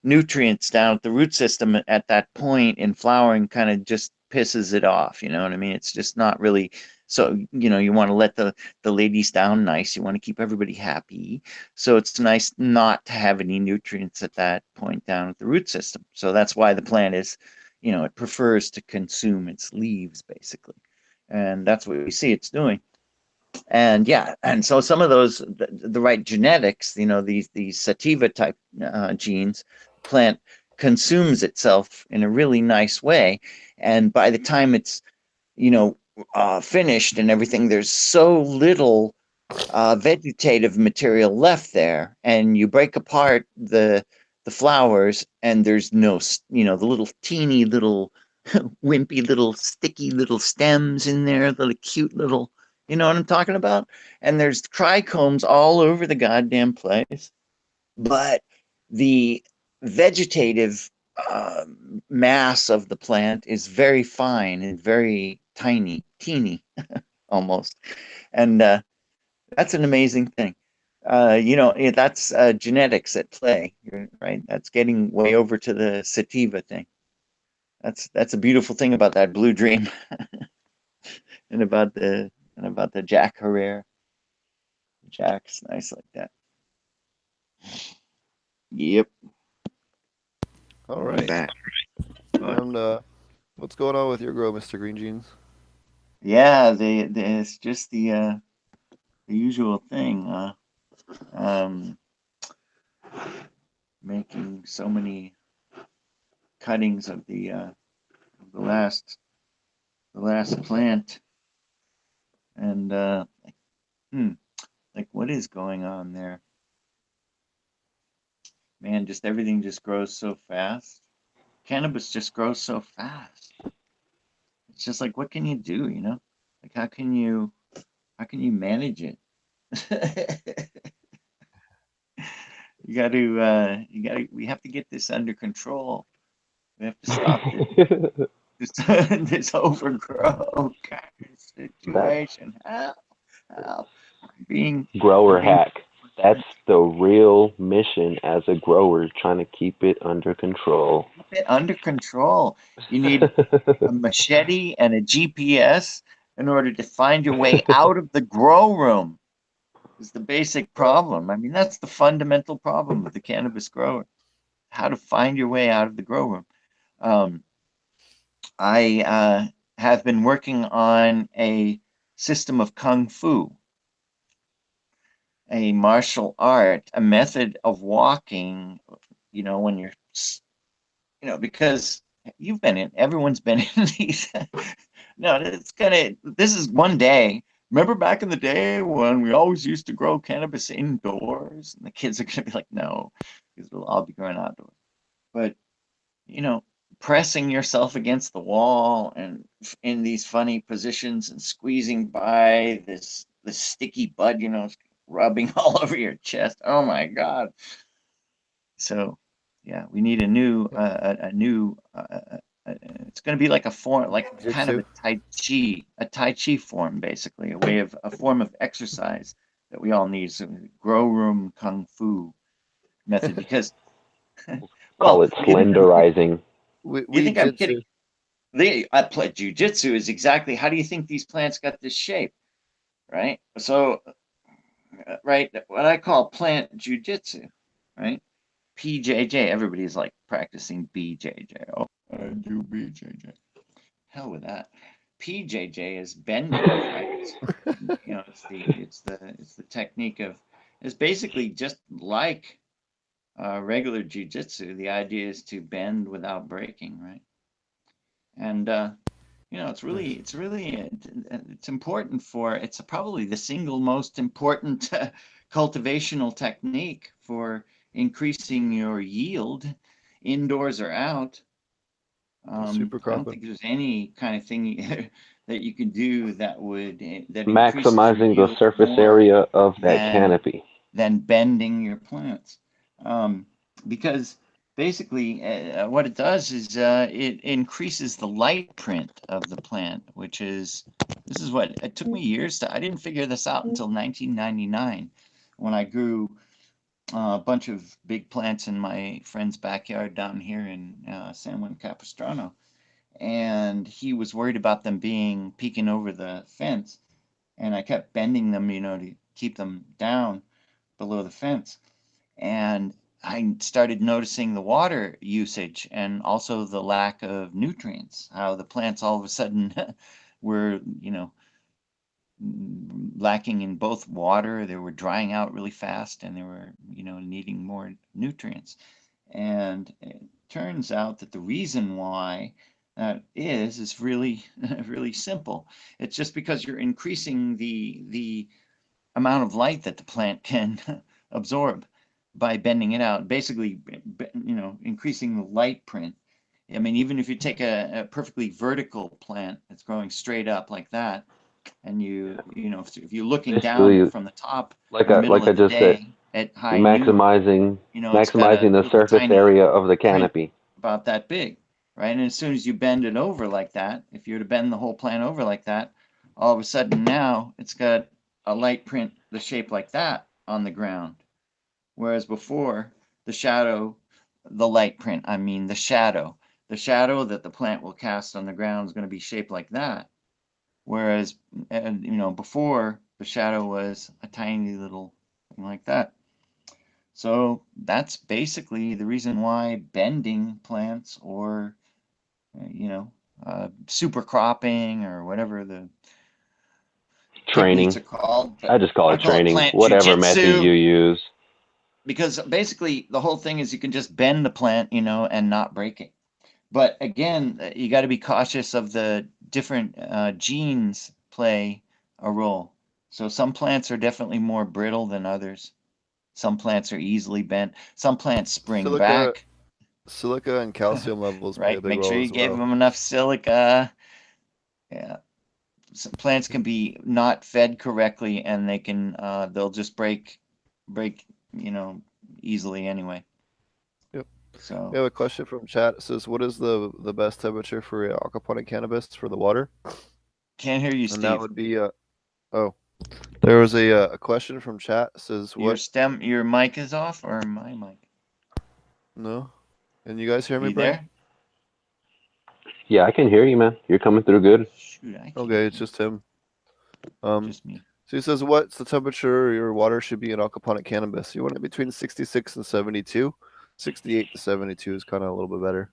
nutrients down at the root system at that point in flowering kind of just pisses it off. You know what I mean? It's just not really. So, you want to let the ladies down nice. You want to keep everybody happy. So it's nice not to have any nutrients at that point down at the root system. So that's why the plant is, it prefers to consume its leaves basically. And that's what we see it's doing. And yeah, and so some of those, the right genetics, these sativa type genes, plant consumes itself in a really nice way, and by the time it's finished and everything, there's so little vegetative material left there, and you break apart the flowers, and there's no, the little teeny little wimpy little sticky little stems in there, the cute little, you know what I'm talking about? And there's trichomes all over the goddamn place, but the vegetative mass of the plant is very fine and very tiny, teeny almost. And that's an amazing thing. That's genetics at play, right? That's getting way over to the sativa thing. That's a beautiful thing about that blue dream, and about the Jack Herrera. Jack's nice like that. Yep. All right. Back. And what's going on with your grow, Mr. Green Jeans? Yeah, it's just the usual thing. Making so many cuttings of the last plant, and like what is going on there? Man, just everything just grows so fast. Cannabis just grows so fast. It's just like, what can you do? Like how can you manage it? We have to get this under control. We have to stop this overgrow kind of situation. Help. Being Grower hack. That's the real mission as a grower, trying to keep it under control. Keep it under control. You need a machete and a GPS in order to find your way out of the grow room. Is the basic problem. I mean, that's the fundamental problem of the cannabis grower. How to find your way out of the grow room. I have been working on a system of kung fu, a martial art, a method of walking, when you're, because everyone's been in these. No, this is one day. Remember back in the day when we always used to grow cannabis indoors, and the kids are going to be like, no, because we'll all be growing outdoors. But, pressing yourself against the wall and in these funny positions and squeezing by this sticky bud, rubbing all over your chest. Oh my God. So yeah, we need a new it's going to be like a form, like kind of a tai chi form, basically a form of exercise that we all need. So grow room kung fu method, because Call it slenderizing. You think I'm kidding? I play jujitsu is exactly, how do you think these plants got this shape, right? So, right, what I call plant jujitsu, right? PJJ, everybody's like practicing BJJ. Oh, I do BJJ. Hell with that. PJJ is bending, right? It's the technique of, it's basically just like regular jujitsu. The idea is to bend without breaking, right? And it's important it's probably the single most important cultivational technique for increasing your yield, indoors or out. Super I don't think there's any kind of thing that you can do that would that maximizing the surface area of that canopy. than bending your plants. Because basically what it does is it increases the light print of the plant, which is, this is what, it took me years I didn't figure this out until 1999 when I grew a bunch of big plants in my friend's backyard down here in San Juan Capistrano. And he was worried about them peeking over the fence. And I kept bending them, to keep them down below the fence. And I started noticing the water usage and also the lack of nutrients, how the plants all of a sudden were, lacking in both water, they were drying out really fast, and they were, needing more nutrients. And it turns out that the reason why that is really, really simple. It's just because you're increasing the amount of light that the plant can absorb by bending it out, basically, increasing the light print. I mean, even if you take a perfectly vertical plant that's growing straight up like that, and if you're looking Basically, down from the top like in the I middle like I of the just said, day at you're high noon, maximizing it's got a the little surface tiny area of the print canopy. about that big, right? And as soon as you bend it over like that, if you were to bend the whole plant over like that, all of a sudden now it's got a light print the shape like that on the ground. Whereas before, the light print, the shadow that the plant will cast on the ground is going to be shaped like that. Whereas, before, the shadow was a tiny little thing like that. So that's basically the reason why bending plants or, super cropping or whatever the techniques Training. are called. I But just call I it call it training. plant Whatever method jujitsu, you use. because basically the whole thing is you can just bend the plant, and not break it. But again, you got to be cautious of the different genes play a role. So some plants are definitely more brittle than others. Some plants are easily bent. Some plants spring Silica, back, silica and calcium levels play a right? big Make sure role you as gave well. them enough silica. Yeah. Some plants can be not fed correctly, and they'll just break, easily anyway. Yep. So We have a question from chat. It says, "What is the best temperature for aquaponic cannabis for the water?" can't hear you, And that Steve. would be oh, there was a question from chat. It says, Your "What?" your mic is off, or my mic? No, can you guys hear Are me, you Brian? there? Yeah, I can hear you, man. You're coming through good. Shoot, I can't Okay, it's hear. just him. Just me. So he says, "What's the temperature your water should be in aquaponic cannabis? You want it between 66 and 72. 68 to 72 is kind of a little bit better."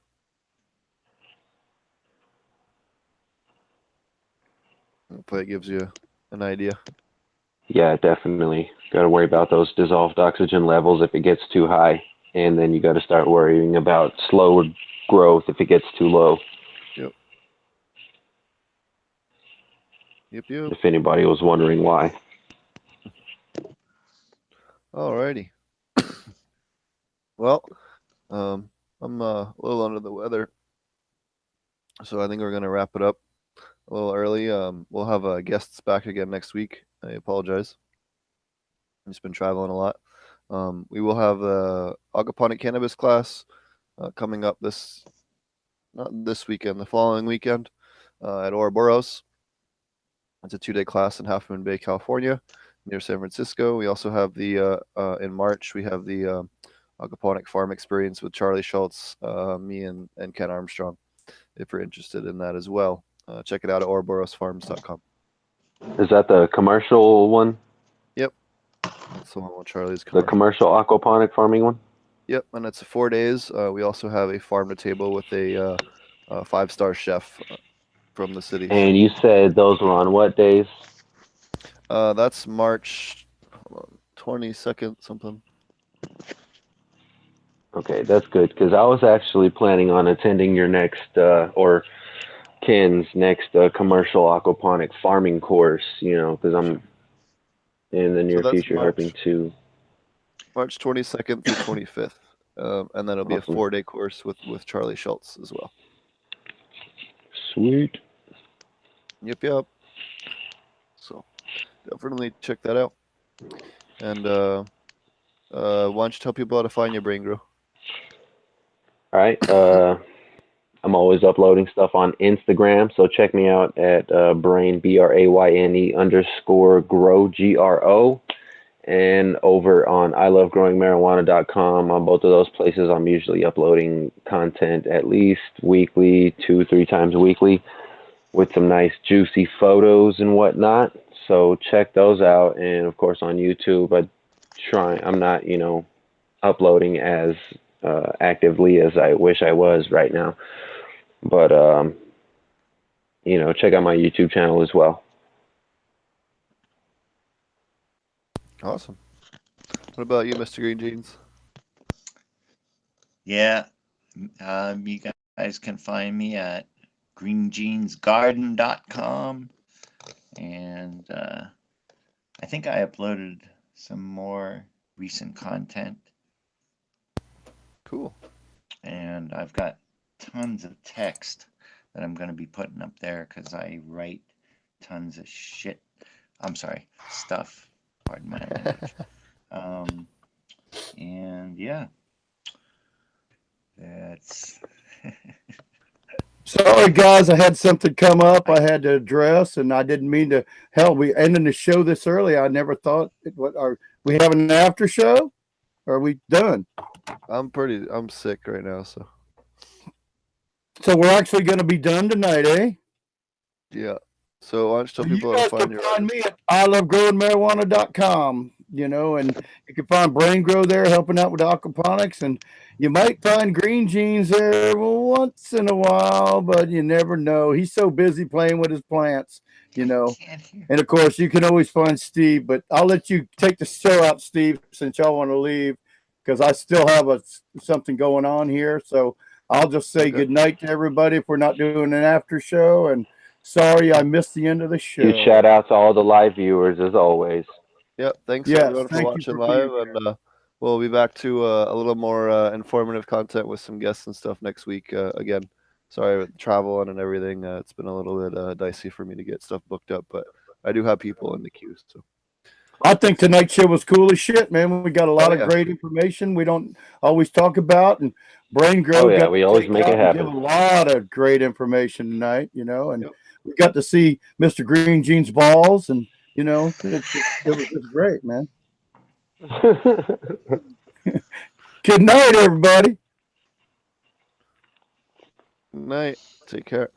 Hopefully, it gives you an idea. Yeah, definitely. Got to worry about those dissolved oxygen levels if it gets too high, and then you got to start worrying about slow growth if it gets too low. Yep. Yep. If anybody was wondering why. Alrighty. Well, I'm a little under the weather, so I think we're gonna wrap it up a little early. We'll have guests back again next week. I apologize. I've just been traveling a lot. We will have the aquaponic cannabis class coming up not this weekend, the following weekend at Ouroboros. It's a 2-day class in Half Moon Bay, California, near San Francisco. We also have in March, we have the aquaponic farm experience with Charlie Schultz, me, and Ken Armstrong, if you're interested in that as well. Check it out at ouroborosfarms.com. Is that the commercial one? Yep. That's the one with Charlie's The commercial aquaponic farming one? Yep, and it's 4 days. We also have a farm to table with a 5-star chef from the city. And you said those were on what days? That's March 22nd, something. Okay, that's good, because I was actually planning on attending your next, or Ken's next commercial aquaponic farming course, because I'm in the near that's future hoping to. March 22nd through 25th. And then it'll be a Awesome. 4-day course with Charlie Schultz as well. Sweet. Yep. So definitely check that out. And Why don't you tell people how to find your Brain Grow? All right. I'm always uploading stuff on Instagram, so check me out at Brain BRAYNE _ grow GRO, and over on ilovegrowingmarijuana.com. On both of those places, I'm usually uploading content at least weekly, 2-3 times weekly, with some nice juicy photos and whatnot. So check those out, and of course on YouTube, I'm not uploading as actively as I wish I was right now. But check out my YouTube channel as well. Awesome. What about you, Mr. Green Jeans? Yeah, you guys can find me at greenjeansgarden.com, and I think I uploaded some more recent content, Cool. and I've got tons of text that I'm going to be putting up there because I write tons of shit. I'm sorry, stuff. Pardon my language. And yeah, that's. Sorry, guys, I had something come up I had to address, and I didn't mean to. Hell, we ended the show this early. I never thought. What are we having an after show? Or are we done? I'm sick right now, so So we're actually going to be done tonight, eh? yeah. So why don't you tell You people how to guys find can your find me at ilovegrowingmarijuana.com, and you can find Brain Grow there helping out with aquaponics, and you might find Green Jeans there once in a while, but you never know. He's so busy playing with his plants, Can't hear. And of course, you can always find Steve, but I'll let you take the show out, Steve, since y'all want to leave, because I still have something going on here. So I'll just say good night to everybody if we're not doing an after show, and sorry I missed the end of the show. Huge shout out to all the live viewers as always. Yep. Thanks Yes, everyone for thank you watching for being live, and we'll be back to a little more informative content with some guests and stuff next week. Again, sorry with travel and everything. It's been a little bit dicey for me to get stuff booked up, but I do have people in the queue. So I think tonight's show was cool as shit, man. We got a lot of great information we don't always talk about, and Brain Grow got we to always take make out it and give a happen. lot of great information tonight, and we got to see Mr. Green Jeans balls, and it was just great, man. Good night, everybody. night. Take care.